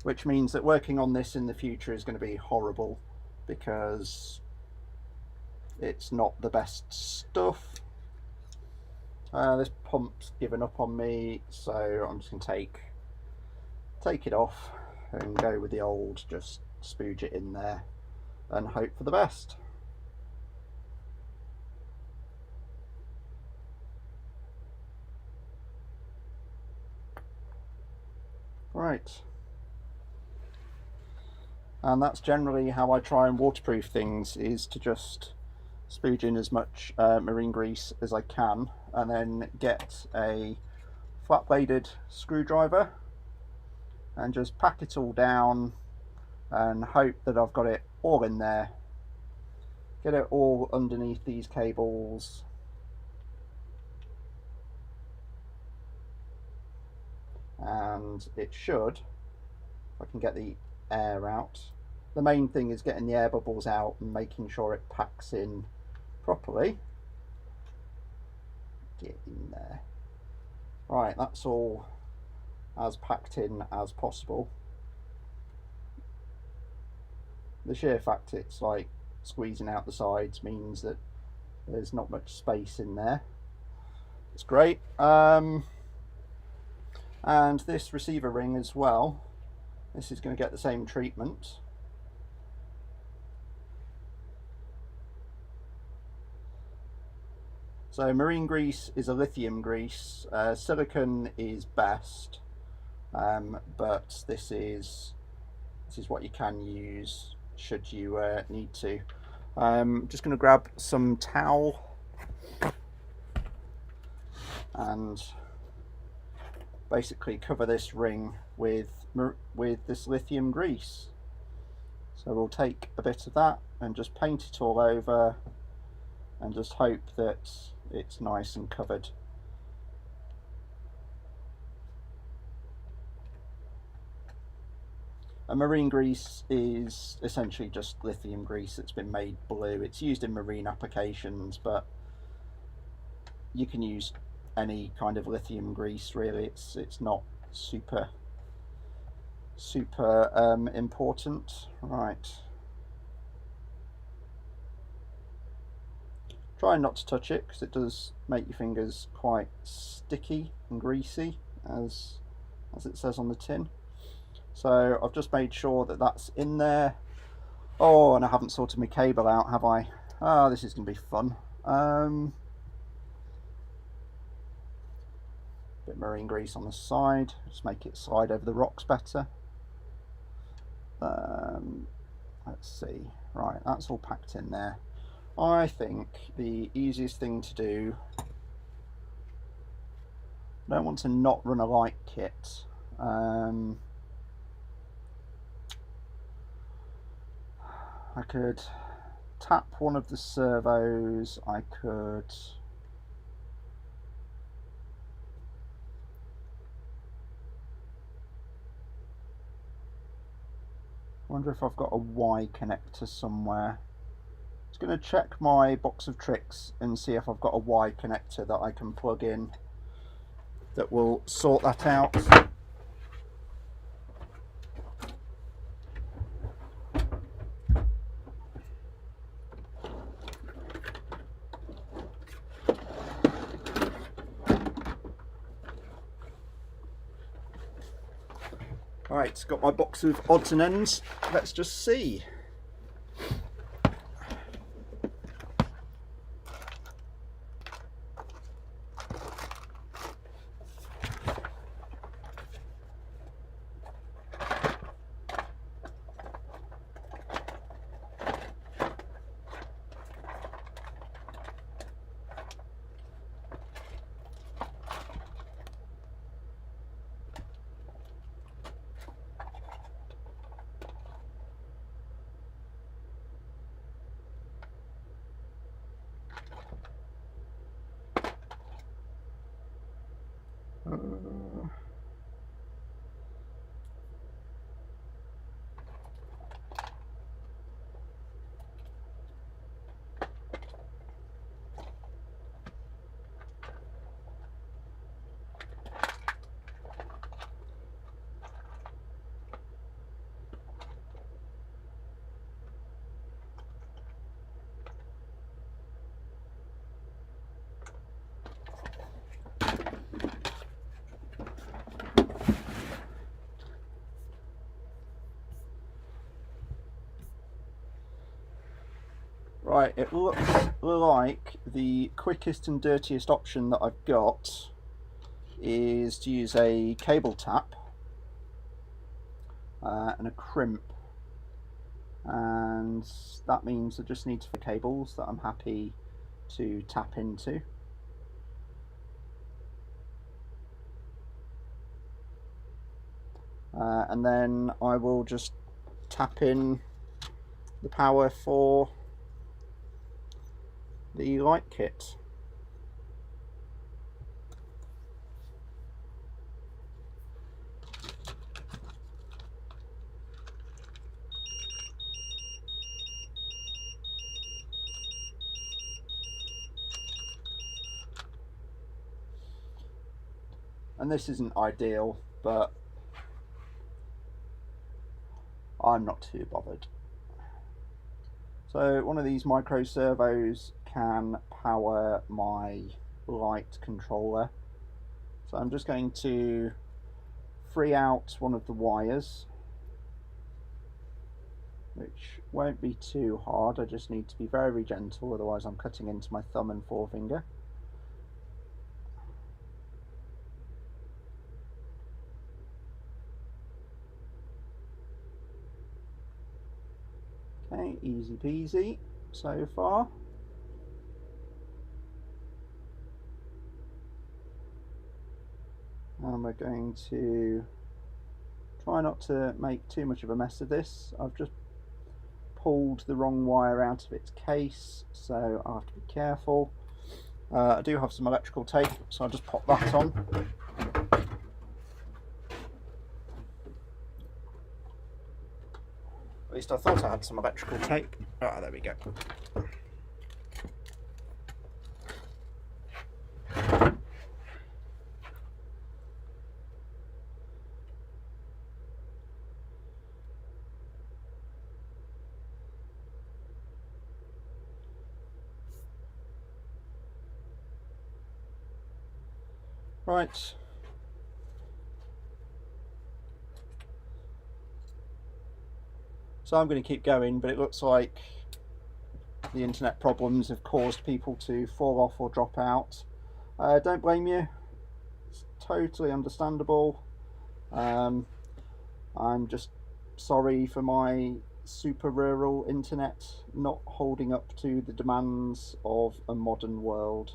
which means that working on this in the future is going to be horrible because it's not the best stuff. This pump's given up on me, so I'm just going to take it off and go with the old, just spooge it in there and hope for the best. Right. And that's generally how I try and waterproof things, is to just spooge in as much marine grease as I can and then get a flat bladed screwdriver and just pack it all down and hope that I've got it all in there. Get it all underneath these cables, and it should, if I can get the air out. The main thing is getting the air bubbles out and making sure it packs in properly. Get in there. Right, that's all as packed in as possible. The sheer fact it's like squeezing out the sides means that there's not much space in there. It's great. And this receiver ring as well, this is going to get the same treatment. So marine grease is a lithium grease, silicone is best, but this is what you can use should you need to. I'm just going to grab some towel and basically cover this ring with this lithium grease. So we'll take a bit of that and just paint it all over and just hope that it's nice and covered. A marine grease is essentially just lithium grease that's been made blue. It's used in marine applications, but you can use any kind of lithium grease really. It's not super important. Right. Try not to touch it because it does make your fingers quite sticky and greasy, as it says on the tin. So I've just made sure that that's in there. Oh, and I haven't sorted my cable out, have I? Oh, this is going to be fun. Bit of marine grease on the side, just make it slide over the rocks better. Let's see. Right, that's all packed in there. I think the easiest thing to do, I don't want to not run a light kit. I could tap one of the servos, I could wonder if I've got a Y connector somewhere. I'm just going to check my box of tricks and see if I've got a Y connector that I can plug in that will sort that out. Right, got my box of odds and ends. Let's just see. Right, it looks like the quickest and dirtiest option that I've got is to use a cable tap and a crimp, and that means I just need to find cables that I'm happy to tap into. And then I will just tap in the power for the light kit. And this isn't ideal, but I'm not too bothered. So one of these micro servos can power my light controller. So I'm just going to free out one of the wires, which won't be too hard. I just need to be very gentle, otherwise I'm cutting into my thumb and forefinger. Okay, easy peasy so far. And we're going to try not to make too much of a mess of this. I've just pulled the wrong wire out of its case, so I have to be careful. I do have some electrical tape, so I'll just pop that on. At least I thought I had some electrical tape. Ah, there we go. Right. So I'm going to keep going, but it looks like the internet problems have caused people to fall off or drop out. Don't blame you. It's totally understandable. I'm just sorry for my super rural internet not holding up to the demands of a modern world.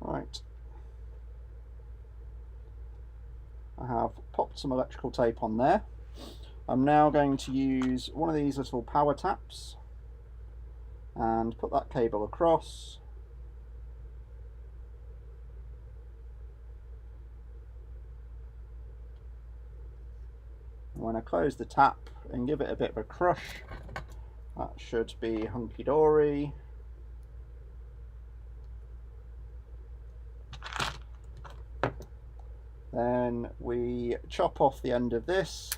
Right, I have popped some electrical tape on there. I'm now going to use one of these little power taps and put that cable across. When I close the tap and give it a bit of a crush, that should be hunky-dory. Then we chop off the end of this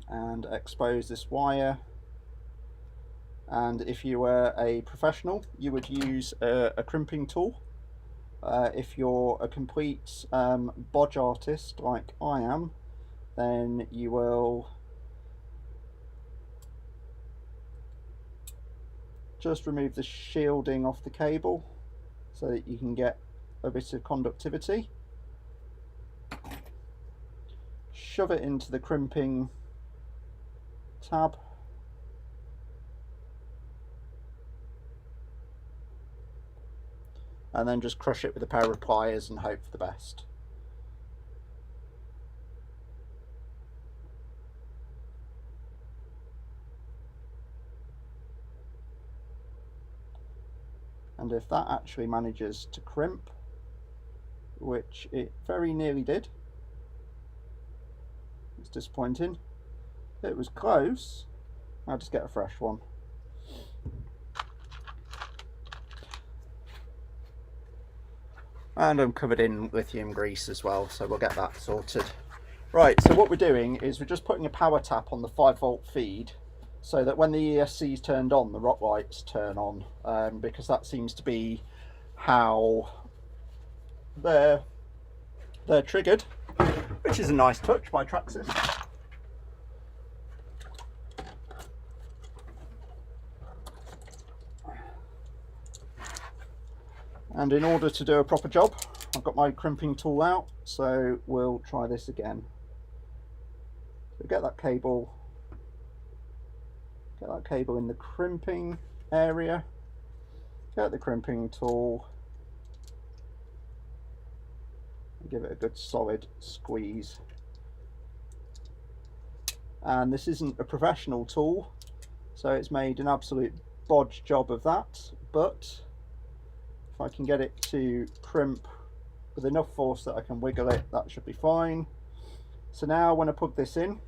and expose this wire. And if you were a professional, you would use a crimping tool. If you're a complete bodge artist like I am, then you will just remove the shielding off the cable so that you can get a bit of conductivity. Shove it into the crimping tab. And then just crush it with a pair of pliers and hope for the best. And if that actually manages to crimp, which it very nearly did, it's disappointing. It was close. I'll just get a fresh one. And I'm covered in lithium grease as well, so we'll get that sorted. Right, so what we're doing is we're just putting a power tap on the 5-volt feed so that when the ESC is turned on, the rock lights turn on, because that seems to be how they're triggered, which is a nice touch by Traxxas. And in order to do a proper job, I've got my crimping tool out, so we'll try this again. So get that cable in the crimping area, get the crimping tool, and give it a good solid squeeze. And this isn't a professional tool, so it's made an absolute bodge job of that, but if I can get it to crimp with enough force that I can wiggle it, that should be fine. So now when I plug this in,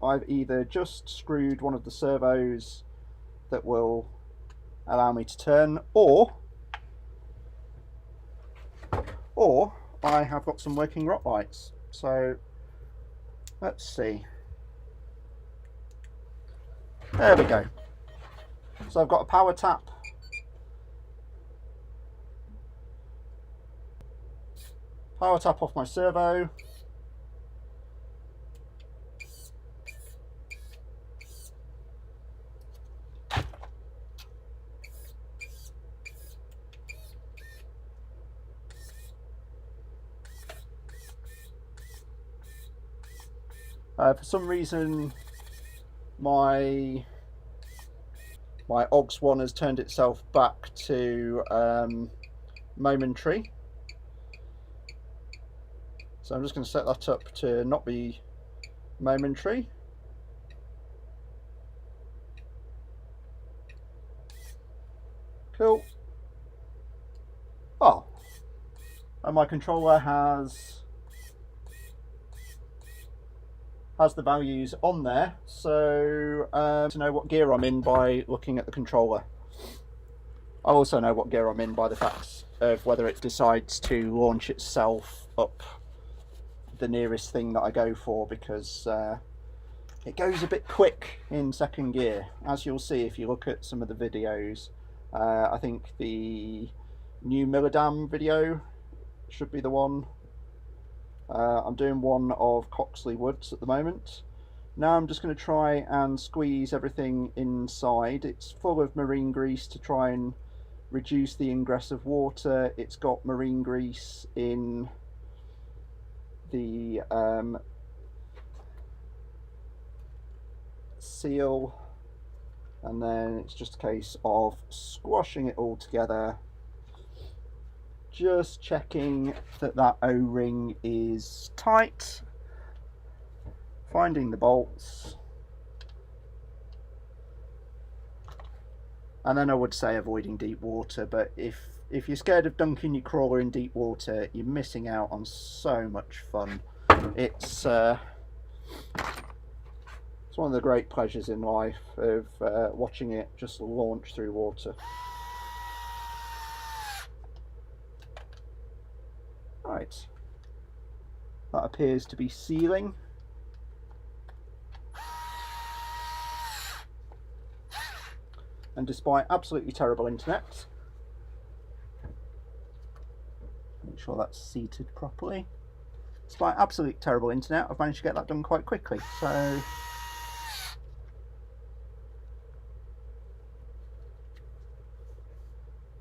I've either just screwed one of the servos that will allow me to turn, or I have got some working rock lights. So let's see. There we go. So I've got a power tap. Power tap off my servo. For some reason my OGS one has turned itself back to momentary. So I'm just going to set that up to not be momentary. Cool. Oh, and my controller has the values on there, so to know what gear I'm in by looking at the controller. I also know what gear I'm in by the fact of whether it decides to launch itself up the nearest thing that I go for, because it goes a bit quick in second gear, as you'll see if you look at some of the videos. I think the new Milladam video should be the one. I'm doing one of Coxley Woods at the moment. Now I'm just going to try and squeeze everything inside. It's full of marine grease to try and reduce the ingress of water. It's got marine grease in the seal, and then it's just a case of squashing it all together, just checking that O-ring is tight, finding the bolts, and then I would say avoiding deep water, but if you're scared of dunking your crawler in deep water, you're missing out on so much fun. It's one of the great pleasures in life of watching it just launch through water. Right, that appears to be sealing. And despite absolutely terrible internet, make sure that's seated properly. Despite absolutely terrible internet, I've managed to get that done quite quickly. So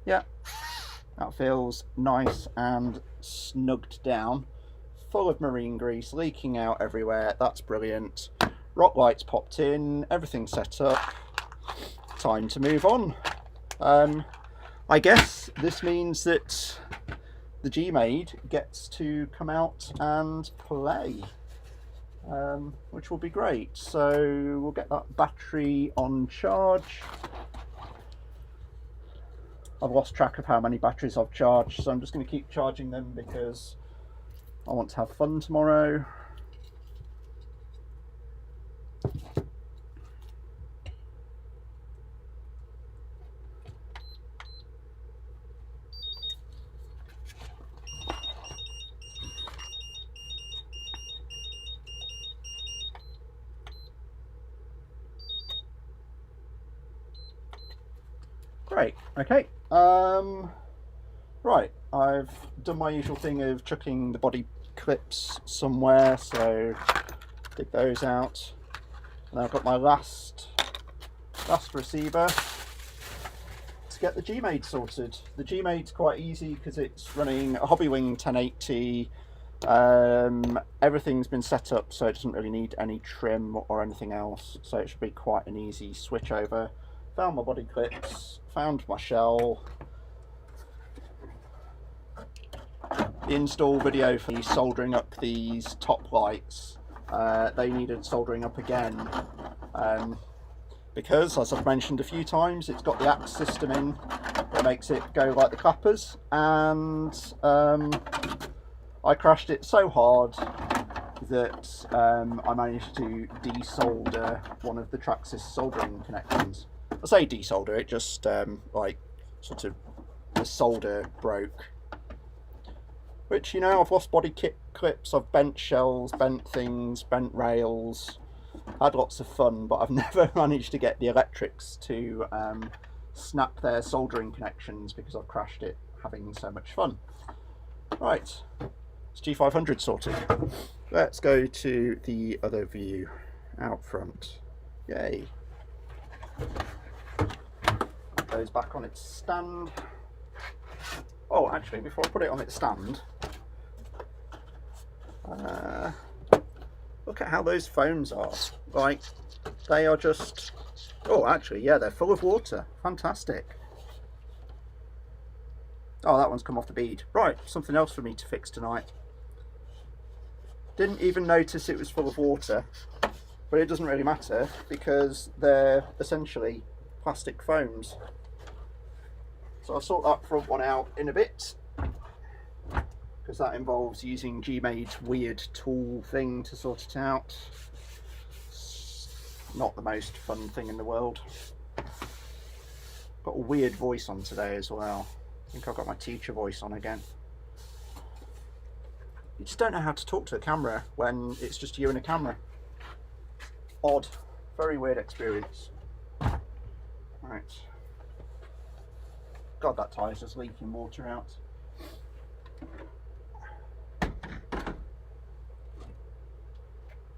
yeah, that feels nice and snugged down, full of marine grease leaking out everywhere. That's brilliant. Rock lights popped in, everything set up. Time to move on. I guess this means that the GMade gets to come out and play, which will be great. So we'll get that battery on charge. I've lost track of how many batteries I've charged, so I'm just going to keep charging them because I want to have fun tomorrow. Great, okay. Right, I've done my usual thing of chucking the body clips somewhere, so dig those out. And I've got my last receiver to get the GMade sorted. The GMade's quite easy because it's running a Hobbywing 1080. Everything's been set up so it doesn't really need any trim or anything else, so it should be quite an easy switch over. Found my body clips, found my shell. The install video for soldering up these top lights, they needed soldering up again because, as I've mentioned a few times, it's got the axe system in that makes it go like the clappers, and I crashed it so hard that I managed to desolder one of the Traxxas soldering connections. I say desolder, it just like sort of the solder broke. Which, you know, I've lost body kit clips, I've bent shells, bent things, bent rails, had lots of fun, but I've never managed to get the electrics to snap their soldering connections because I've crashed it having so much fun. Right, it's G500 sorted. Let's go to the other view out front. Yay. Goes back on its stand. Oh, actually, before I put it on its stand, look at how those foams are. Like, they are just... Oh, actually, yeah, they're full of water. Fantastic. Oh, that one's come off the bead. Right, something else for me to fix tonight. Didn't even notice it was full of water, but it doesn't really matter because they're essentially plastic foams. So I'll sort that front one out in a bit, because that involves using GMade's weird tool thing to sort it out. It's not the most fun thing in the world. Got a weird voice on today as well. I think I've got my teacher voice on again. You just don't know how to talk to a camera when it's just you and a camera. Odd. Very weird experience. Right. God, that tyre's just leaking water out.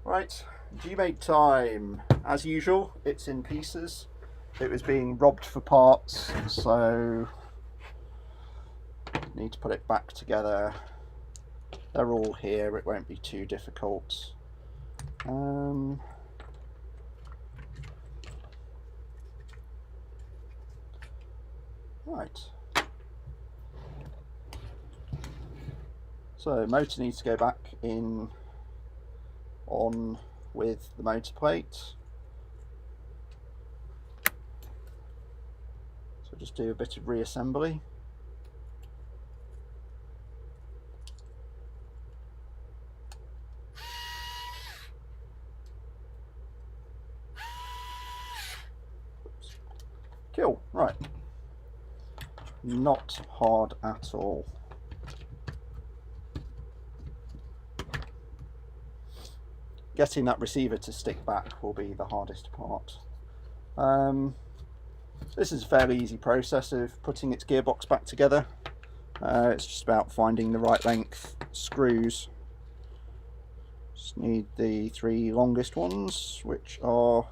Right, GMade time. As usual, it's in pieces. It was being robbed for parts, so need to put it back together. They're all here, it won't be too difficult. Right. So motor needs to go back in on with the motor plate. So just do a bit of reassembly. Cool, right. Not hard at all. Getting that receiver to stick back will be the hardest part. This is a fairly easy process of putting its gearbox back together. It's just about finding the right length screws. Just need the 3 longest ones, which are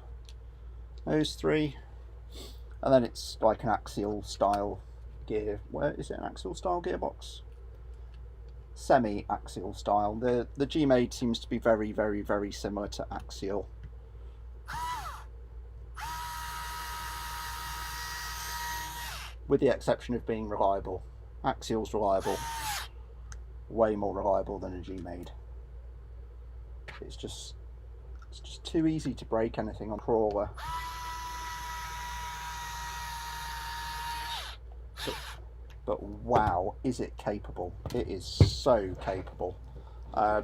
those 3. And then it's like an axial style gear. Where is it? An axial style gearbox? Semi-axial style. The GMade seems to be very, very, very similar to axial. With the exception of being reliable. Axial's reliable. Way more reliable than a GMade. It's just too easy to break anything on crawler. But wow, is it capable. It is so capable. I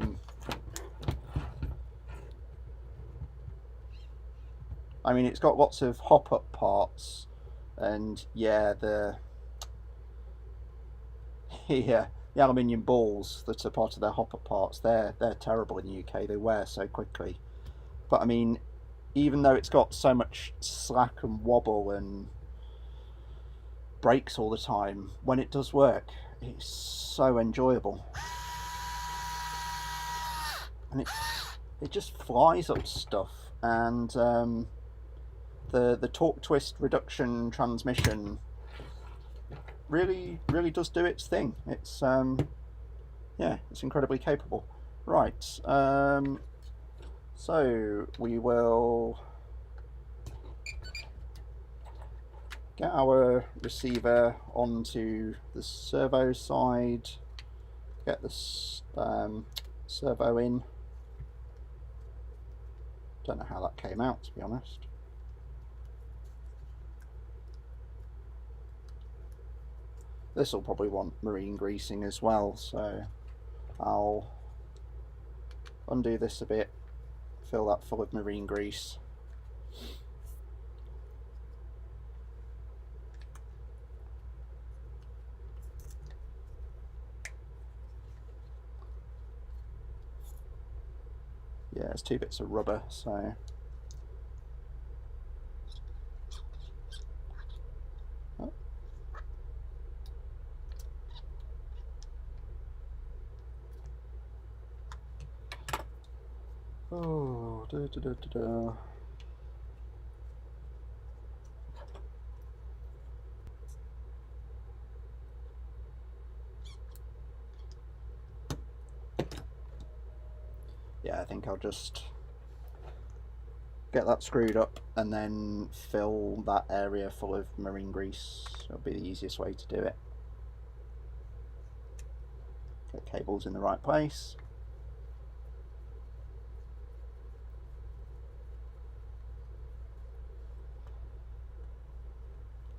mean, it's got lots of hop-up parts, and yeah, the aluminium balls that are part of their hop-up parts, they're terrible in the UK. They wear so quickly. But I mean, even though it's got so much slack and wobble and breaks all the time, when it does work, it's so enjoyable. And it just flies up stuff, and the torque twist reduction transmission really does do its thing. It's yeah, it's incredibly capable. Right, so we will get our receiver onto the servo side, get the servo in. Don't know how that came out, to be honest. This will probably want marine greasing as well, so I'll undo this a bit, fill that full of marine grease. Yeah, it's 2 bits of rubber, so oh, yeah, I think I'll just get that screwed up and then fill that area full of marine grease. It'll be the easiest way to do it. Get cables in the right place.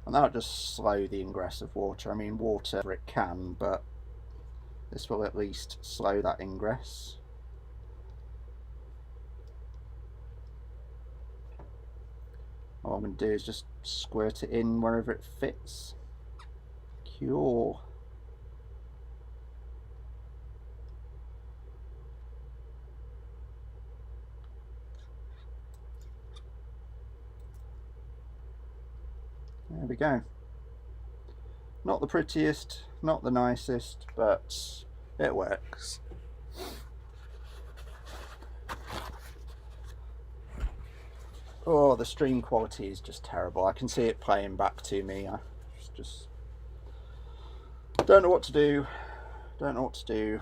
And that'll just slow the ingress of water. I mean, water it can, but this will at least slow that ingress. All I'm going to do is just squirt it in wherever it fits. Cool. There we go. Not the prettiest, not the nicest, but it works. Oh, the stream quality is just terrible. I can see it playing back to me. I just don't know what to do. Don't know what to do.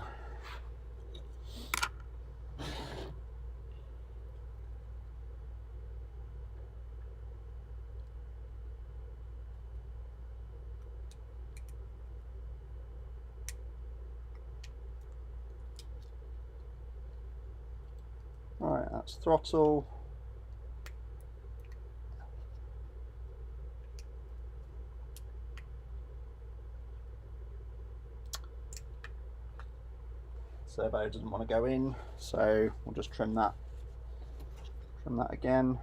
Alright, that's throttle. Servo doesn't want to go in, so we'll just trim that again.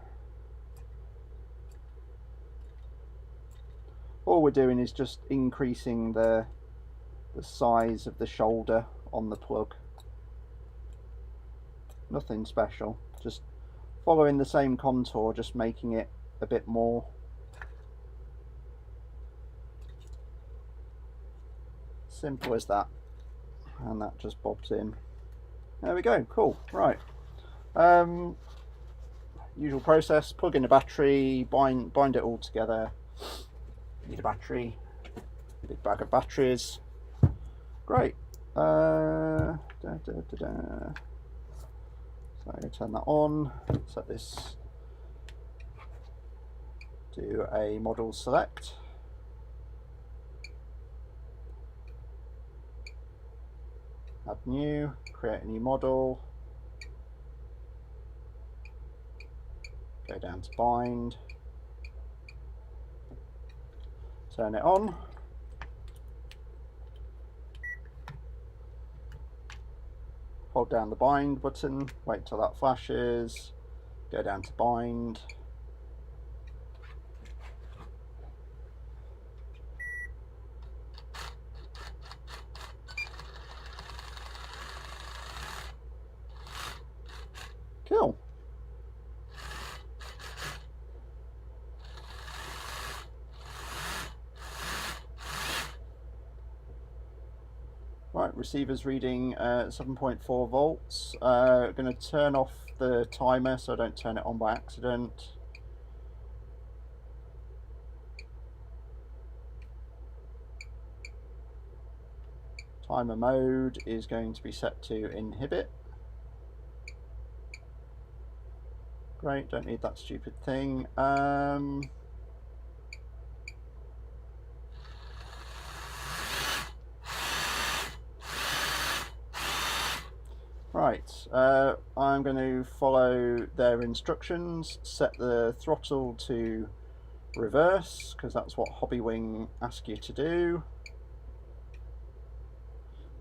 All we're doing is just increasing the size of the shoulder on the plug. Nothing special, just following the same contour, just making it a bit more. Simple as that. And that just bobs in. There we go, cool, right. Usual process, plug in a battery, bind it all together. Need a battery, big bag of batteries. Great. So I'm going to turn that on, set this to a model select. Add new, create a new model, go down to bind, turn it on, hold down the bind button, wait till that flashes, go down to bind, cool. Right, receiver's reading 7.4 volts. Going to turn off the timer so I don't turn it on by accident. Timer mode is going to be set to inhibit. Great, don't need that stupid thing. Right, I'm going to follow their instructions, set the throttle to reverse, because that's what Hobbywing asks you to do.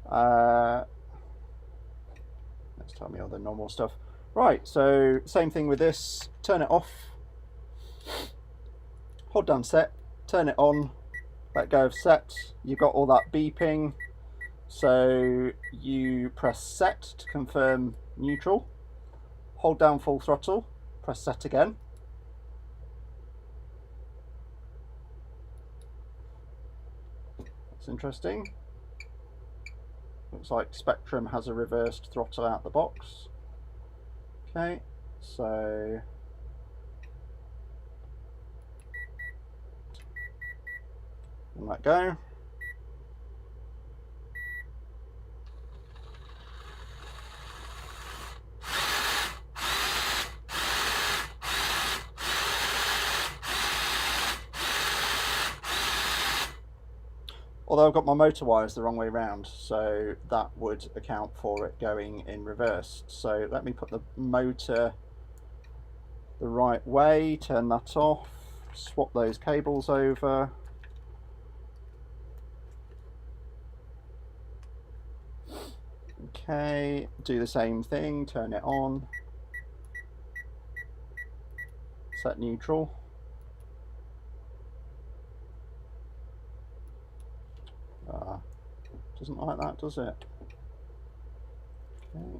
Let's tell me all the normal stuff. Right, so same thing with this, turn it off, hold down set, turn it on, let go of set, you've got all that beeping. So you press set to confirm neutral, hold down full throttle, press set again. That's interesting. Looks like Spektrum has a reversed throttle out the box. Okay, so let go. Although I've got my motor wires the wrong way around, so that would account for it going in reverse. So let me put the motor the right way, turn that off, swap those cables over. Okay, do the same thing, turn it on, set neutral. Doesn't like that, does it? Okay.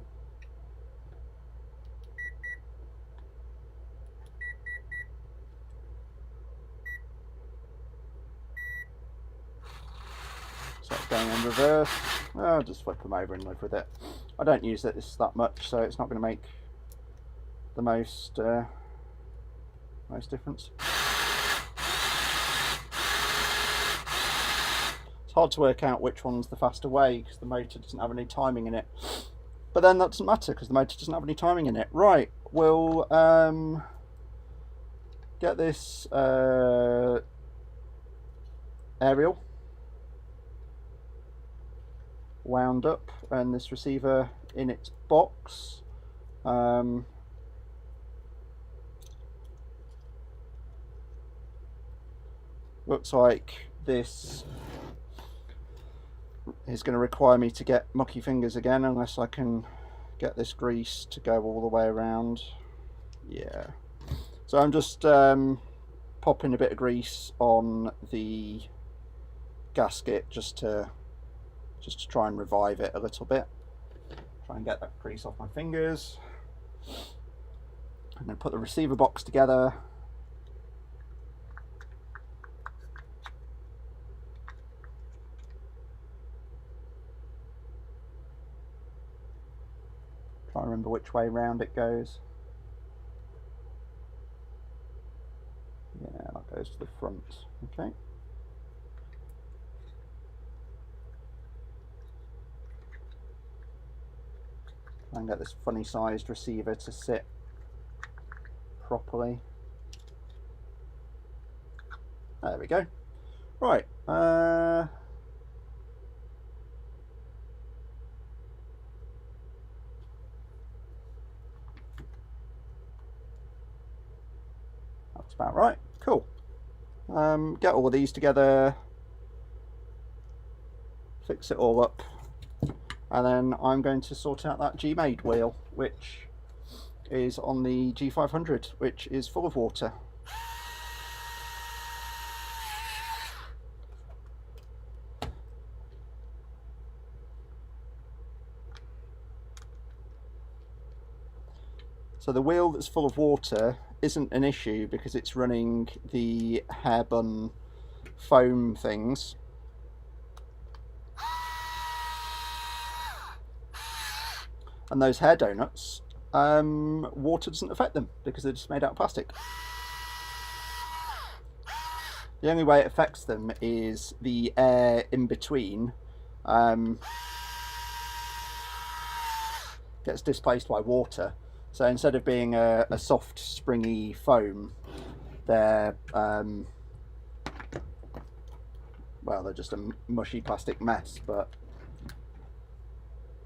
So it's going in reverse. I'll just flip them over and live with it. I don't use this that much, so it's not going to make the most difference. It's hard to work out which one's the faster way because the motor doesn't have any timing in it. But then that doesn't matter because the motor doesn't have any timing in it. Right, we'll get this aerial wound up and this receiver in its box. Looks like this is going to require me to get mucky fingers again unless I can get this grease to go all the way around. Yeah, so I'm just popping a bit of grease on the gasket just to try and revive it a little bit. Try and get that grease off my fingers. I'm going to put the receiver box together. Try and remember which way round it goes. Yeah, that goes to the front. Okay. Try and get this funny sized receiver to sit properly. There we go. Right. That's about right. Cool. Get all of these together, fix it all up, and then I'm going to sort out that GMade wheel, which is on the G500, which is full of water. So the wheel that's full of water isn't an issue because it's running the hair bun foam things. And those hair donuts, water doesn't affect them because they're just made out of plastic. The only way it affects them is the air in between gets displaced by water. So instead of being a soft, springy foam, they're well, they're just a mushy plastic mess, but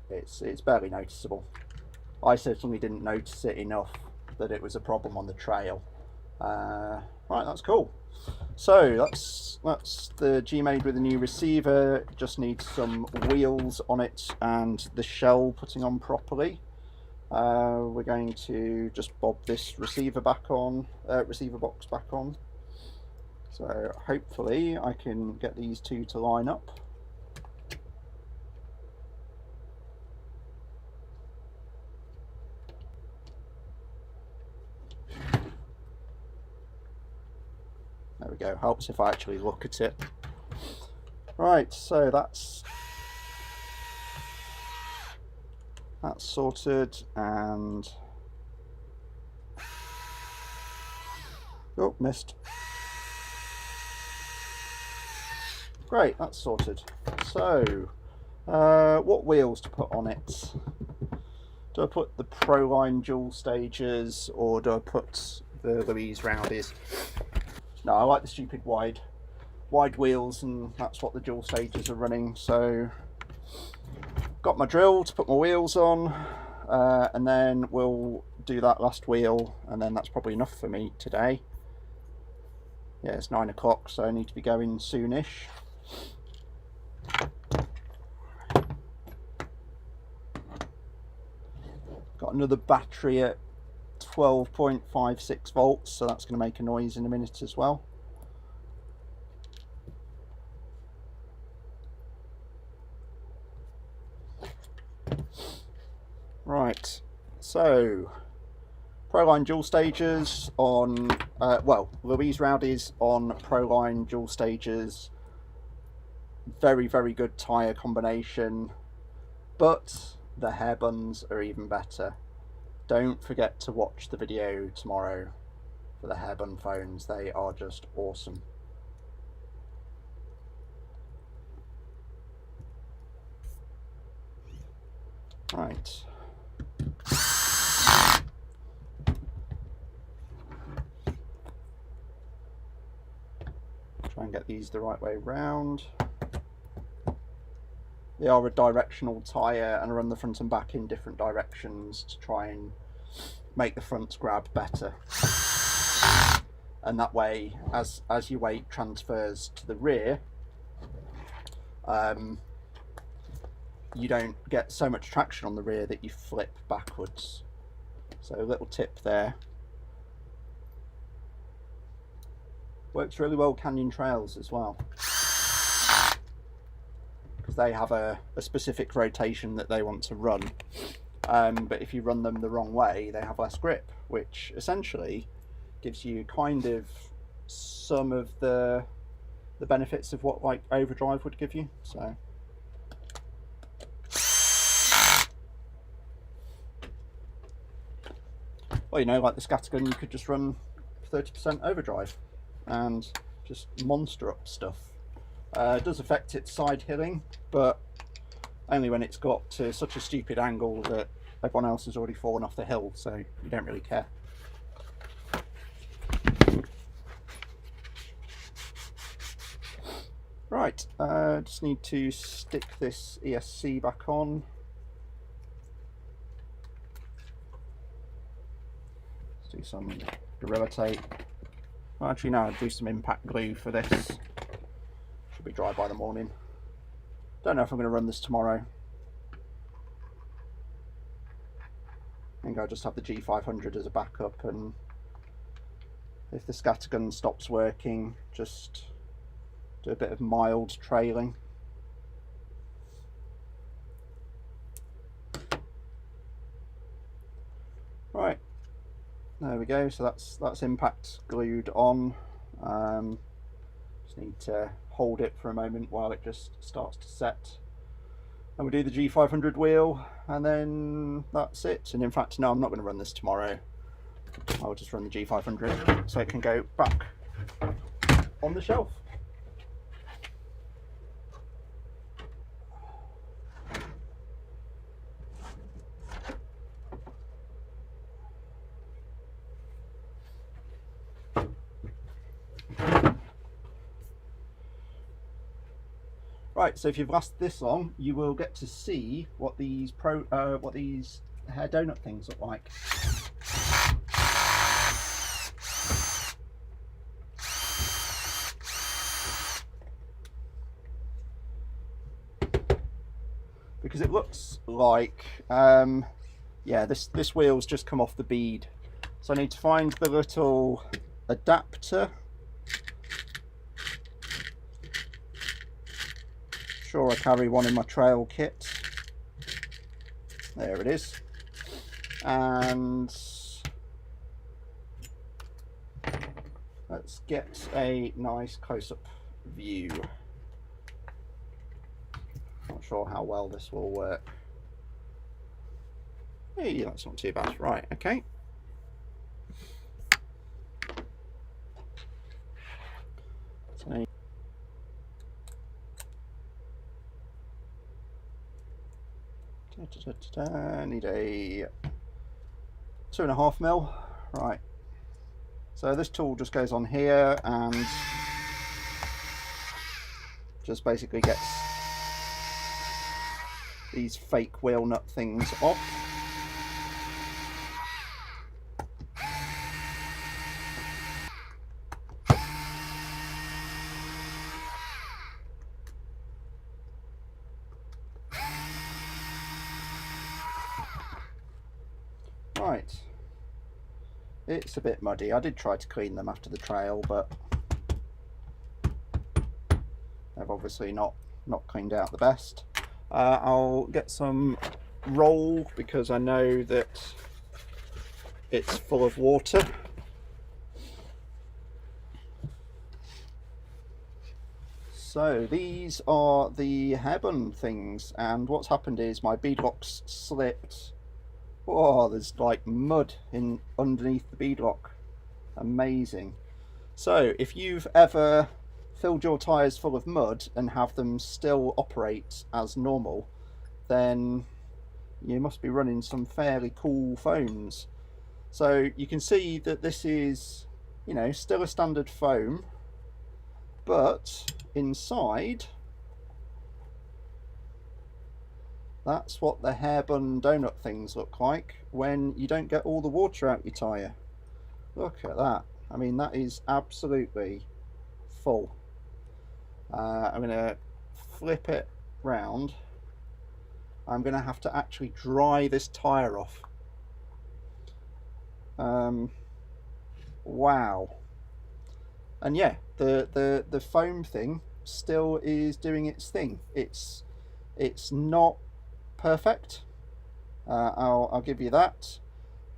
it's barely noticeable. I certainly didn't notice it enough that it was a problem on the trail. Right, that's cool. So that's the GMade with a new receiver. It just needs some wheels on it and the shell putting on properly. We're going to just bob this receiver box back on. So hopefully I can get these two to line up. There we go, helps if I actually look at it. Right, so that's sorted, and oh, missed. Great, that's sorted. So what wheels to put on it? Do I put the Proline dual stagers or do I put the Louise Roundies? No, I like the stupid wide wheels, and that's what the dual stagers are running. So got my drill to put my wheels on, and then we'll do that last wheel, and then that's probably enough for me today. Yeah, it's 9 o'clock, so I need to be going soonish. Got another battery at 12.56 volts, so that's going to make a noise in a minute as well. Right, so Proline dual stagers on, well, Louise Roundies on Proline dual stagers. Very, very good tyre combination, but the hair buns are even better. Don't forget to watch the video tomorrow for the hair bun phones. They are just awesome. Right. Try and get these the right way round. They are a directional tyre, and I run the front and back in different directions to try and make the fronts grab better. And that way, as your weight transfers to the rear, you don't get so much traction on the rear that you flip backwards. So a little tip there. Works really well canyon trails as well, because they have a specific rotation that they want to run, but if you run them the wrong way, they have less grip, which essentially gives you kind of some of the benefits of what like overdrive would give you. So well, you know, like the Scattergun, you could just run 30% overdrive and just monster up stuff. It does affect its side hilling, but only when it's got to such a stupid angle that everyone else has already fallen off the hill, so you don't really care. Right, just need to stick this ESC back on. Let's do some Gorilla Tape. Well, actually no, I'll do some impact glue for this. Should be dry by the morning. Don't know if I'm going to run this tomorrow. I think I'll just have the G500 as a backup, and if the Scattergun stops working, just do a bit of mild trailing. Right, there we go. So that's impact glued on. Just need to hold it for a moment while it just starts to set. and we do the G500 wheel, and then that's it. And in fact, no, I'm not going to run this tomorrow. I'll just run the G500 so it can go back on the shelf. Right, so if you've lasted this long, you will get to see what these hair donut things look like. Because it looks like, yeah, this wheel's just come off the bead. So I need to find the little adapter. Sure, I carry one in my trail kit. There it is. And let's get a nice close-up view. Not sure how well this will work. Hey, that's not too bad. Right, okay. So I need a 2.5 mil. Right, so this tool just goes on here and just basically gets these fake wheel nut things off. Right, it's a bit muddy. I did try to clean them after the trail, but they've obviously not cleaned out the best. I'll get some roll because I know that it's full of water. So these are the hairbun things, and what's happened is my beadlock's slipped. Oh, there's like mud in underneath the beadlock. Amazing. So if you've ever filled your tyres full of mud and have them still operate as normal, then you must be running some fairly cool foams. So you can see that this is, you know, still a standard foam, but inside, that's what the hairbun donut things look like when you don't get all the water out your tyre. Look at that. I mean, that is absolutely full. I'm going to flip it round. I'm going to have to actually dry this tyre off. Wow. And yeah, the foam thing still is doing its thing. It's not perfect, I'll give you that,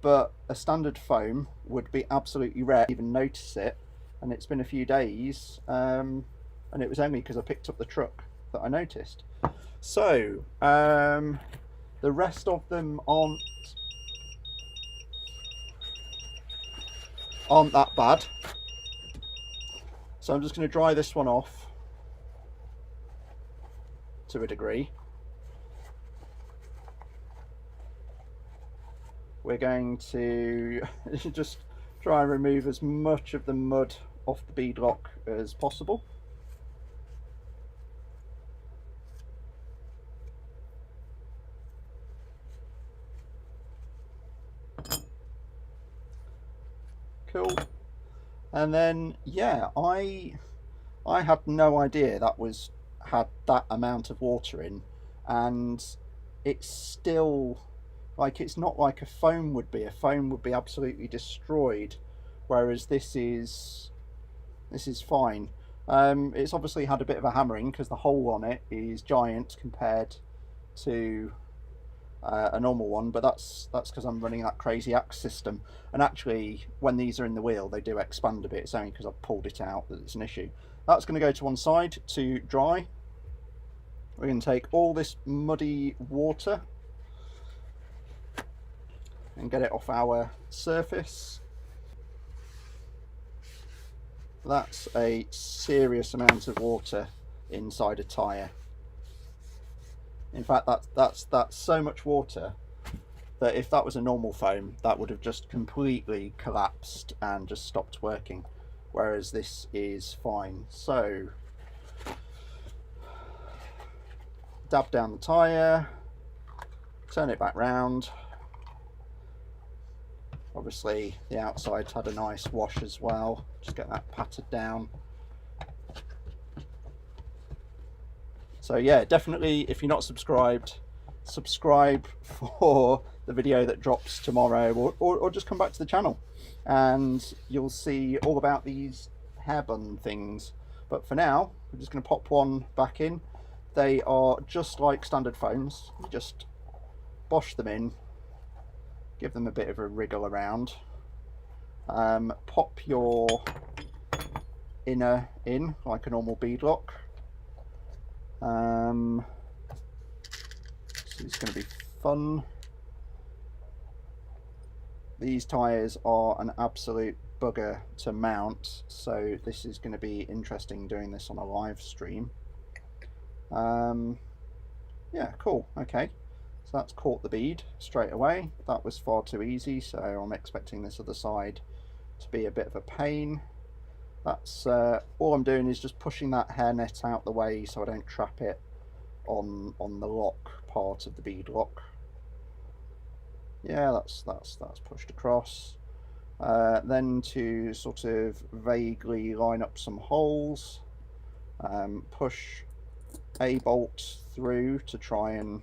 but a standard foam would be absolutely rare to even notice it, and it's been a few days, and it was only because I picked up the truck that I noticed. So the rest of them aren't that bad, so I'm just going to dry this one off to a degree. We're going to just try and remove as much of the mud off the beadlock as possible. Cool. And then yeah, I had no idea that had that amount of water in, and it's still, like, it's not like a foam would be. A foam would be absolutely destroyed, whereas this is fine. It's obviously had a bit of a hammering because the hole on it is giant compared to a normal one, but that's because I'm running that crazy axe system. And actually, when these are in the wheel, they do expand a bit. It's only because I've pulled it out that it's an issue. That's going to go to one side to dry. we're going to take all this muddy water and get it off our surface. That's a serious amount of water inside a tyre. In fact, that's so much water that if that was a normal foam, that would have just completely collapsed and just stopped working, whereas this is fine. So dab down the tyre, turn it back round. Obviously the outside's had a nice wash as well, just get that patted down. So yeah, definitely, if you're not subscribed, subscribe for the video that drops tomorrow, or just come back to the channel and you'll see all about these hair bun things. But for now, we're just going to pop one back in. They are just like standard foams. You just bosh them in, give them a bit of a wriggle around, pop your inner in like a normal beadlock. So it's going to be fun. These tyres are an absolute bugger to mount, so this is going to be interesting doing this on a live stream. Yeah, cool. Okay, so that's caught the bead straight away. That was far too easy, so I'm expecting this other side to be a bit of a pain. That's all I'm doing is just pushing that hairnet out the way so I don't trap it on the lock part of the bead lock. Yeah, that's pushed across. Then to sort of vaguely line up some holes, push a bolt through to try and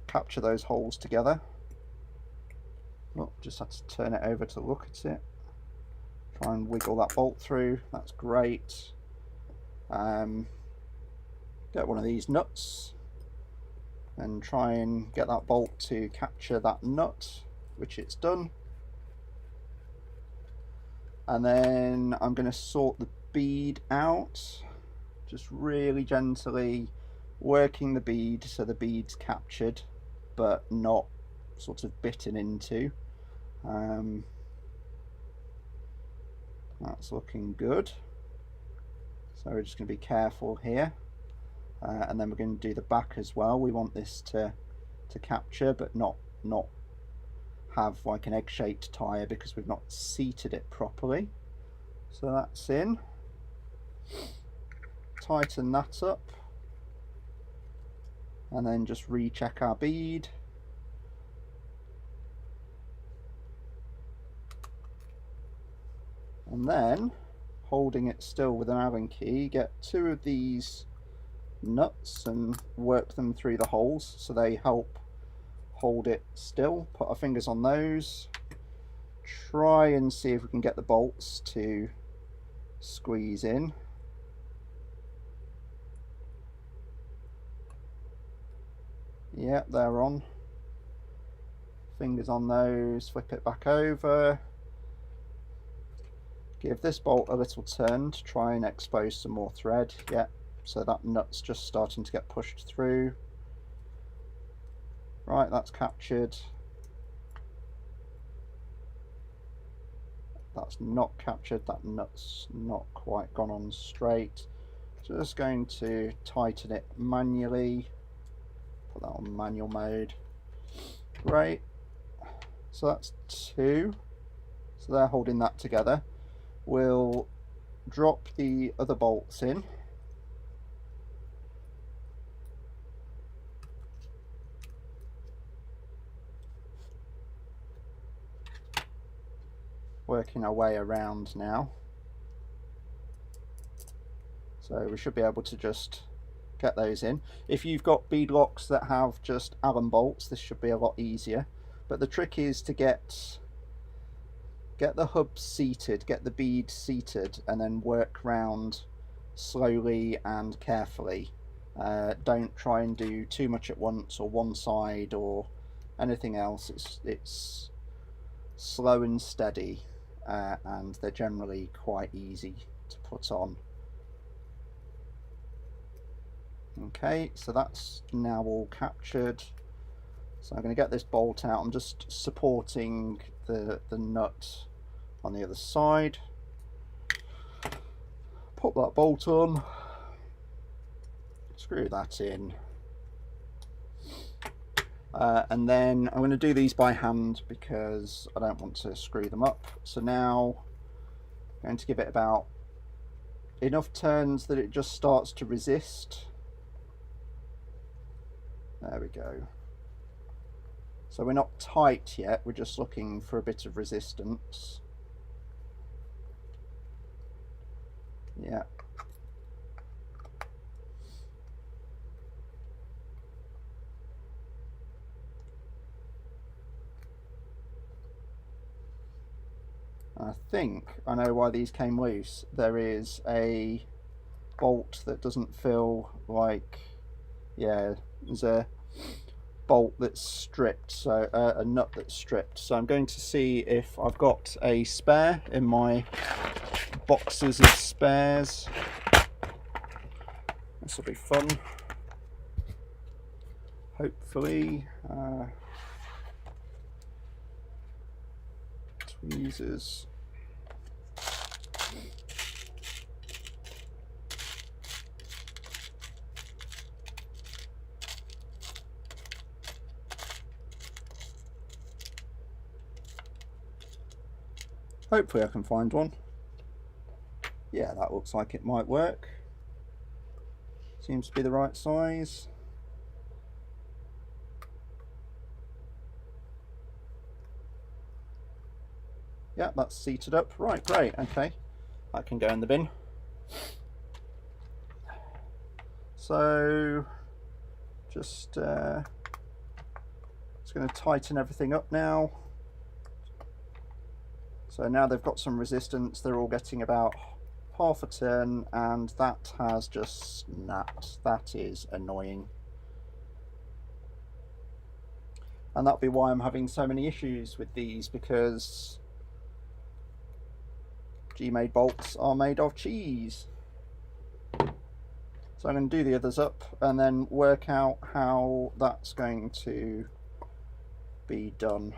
capture those holes together. Oh, just had to turn it over to look at it. Try and wiggle that bolt through. That's great. Get one of these nuts and try and get that bolt to capture that nut, which it's done. And then I'm going to sort the bead out, just really gently working the bead so the bead's captured but not sort of bitten into. That's looking good. So we're just going to be careful here, and then we're going to do the back as well. We want this to capture but not have like an egg-shaped tyre because we've not seated it properly. So that's in. Tighten that up and then just recheck our bead. And then, holding it still with an Allen key, get two of these nuts and work them through the holes so they help hold it still. Put our fingers on those. Try and see if we can get the bolts to squeeze in. Yep, they're on. Fingers on those, flip it back over. Give this bolt a little turn to try and expose some more thread. Yep, so that nut's just starting to get pushed through. Right, that's captured. That's not captured, that nut's not quite gone on straight. So just going to tighten it manually. Put that on manual mode. Great. So that's two. So they're holding that together. We'll drop the other bolts in. Working our way around now. So we should be able to just get those in. If you've got bead locks that have just Allen bolts, this should be a lot easier. But the trick is to get the hub seated, get the bead seated, and then work round slowly and carefully. Don't try and do too much at once or one side or anything else. It's slow and steady, and they're generally quite easy to put on. Okay, so that's now all captured. So I'm going to get this bolt out. I'm just supporting the nut on the other side. Pop that bolt on, screw that in, and then I'm going to do these by hand because I don't want to screw them up. So now I'm going to give it about enough turns that it just starts to resist. There we go. So we're not tight yet, we're just looking for a bit of resistance. Yeah. I think I know why these came loose. There is a bolt that doesn't feel like, yeah, there's a bolt that's stripped, so a nut that's stripped. So I'm going to see if I've got a spare in my boxes of spares. This will be fun, hopefully. Tweezers. Hopefully I can find one. Yeah, that looks like it might work. Seems to be the right size. Yeah, that's seated up. Right, great, okay. That can go in the bin. So, just going to tighten everything up now. So now they've got some resistance, they're all getting about half a turn, and that has just snapped. That is annoying. And that'll be why I'm having so many issues with these, because GMade bolts are made of cheese. So I'm going to do the others up and then work out how that's going to be done.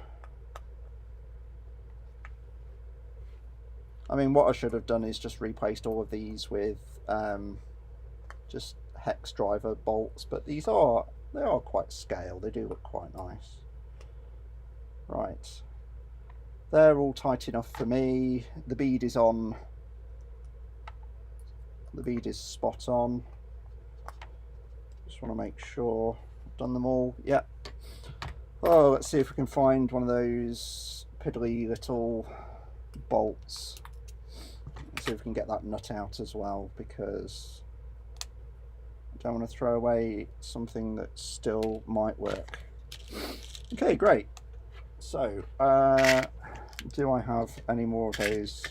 I mean, what I should have done is just replaced all of these with just hex driver bolts, but they are quite scale. They do look quite nice. Right, they're all tight enough for me. The bead is on. The bead is spot on. Just want to make sure I've done them all. Yep. Oh, let's see if we can find one of those piddly little bolts. Let's see if we can get that nut out as well, because I don't want to throw away something that still might work. Okay, great. So, do I have any more of those?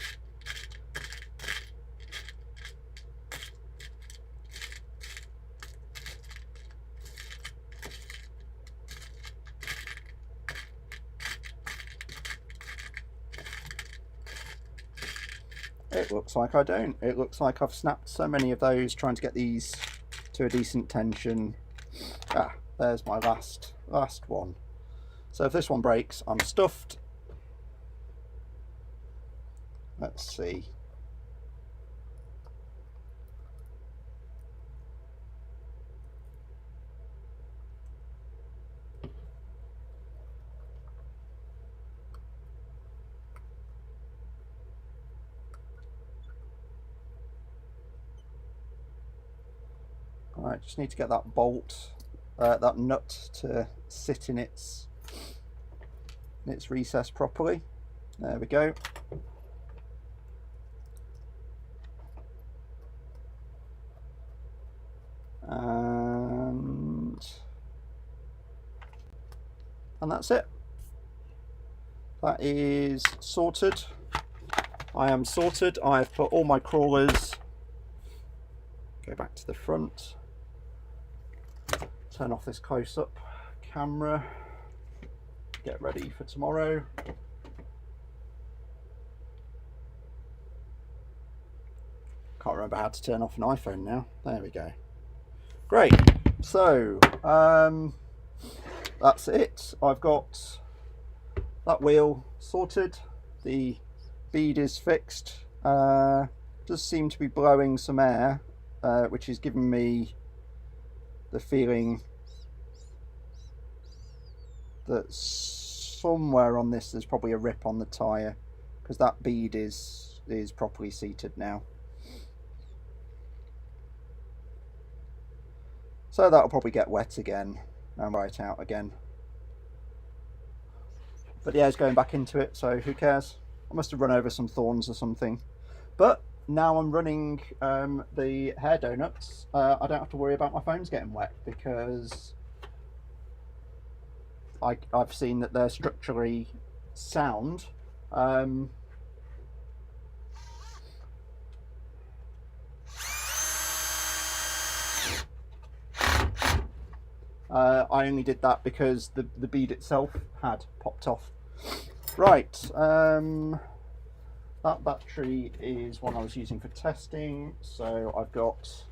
It looks like I don't. It looks like I've snapped so many of those trying to get these to a decent tension. Ah, there's my last one. So if this one breaks, I'm stuffed. Let's see. Alright, just need to get that bolt, that nut to sit in its recess properly. There we go. And that's it. That is sorted. I am sorted. I've put all my crawlers. Go back to the front. Turn off this close-up camera. Get ready for tomorrow. Can't remember how to turn off an iPhone now. There we go. Great. So that's it. I've got that wheel sorted. The bead is fixed. Does seem to be blowing some air, which is giving me the feeling that somewhere on this there's probably a rip on the tyre, because that bead is properly seated now. So that'll probably get wet again and right out again. But the air's going back into it, so who cares? I must have run over some thorns or something. But now I'm running the hair donuts, I don't have to worry about my phones getting wet, because I've seen that they're structurally sound. I only did that because the bead itself had popped off. Right, that battery is one I was using for testing, so I've got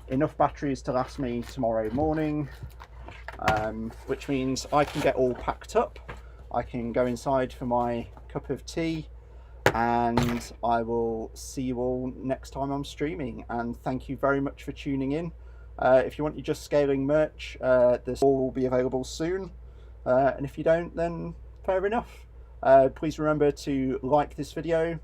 enough batteries to last me tomorrow morning, which means I can get all packed up. I can go inside for my cup of tea, and I will see you all next time I'm streaming. And thank you very much for tuning in. If you want your Just Scaling merch, this all will be available soon, and if you don't, then fair enough. Please remember to like this video,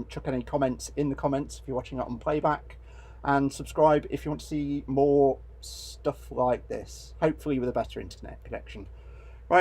chuck any comments in the comments if you're watching it on playback, and subscribe if you want to see more stuff like this, hopefully with a better internet connection.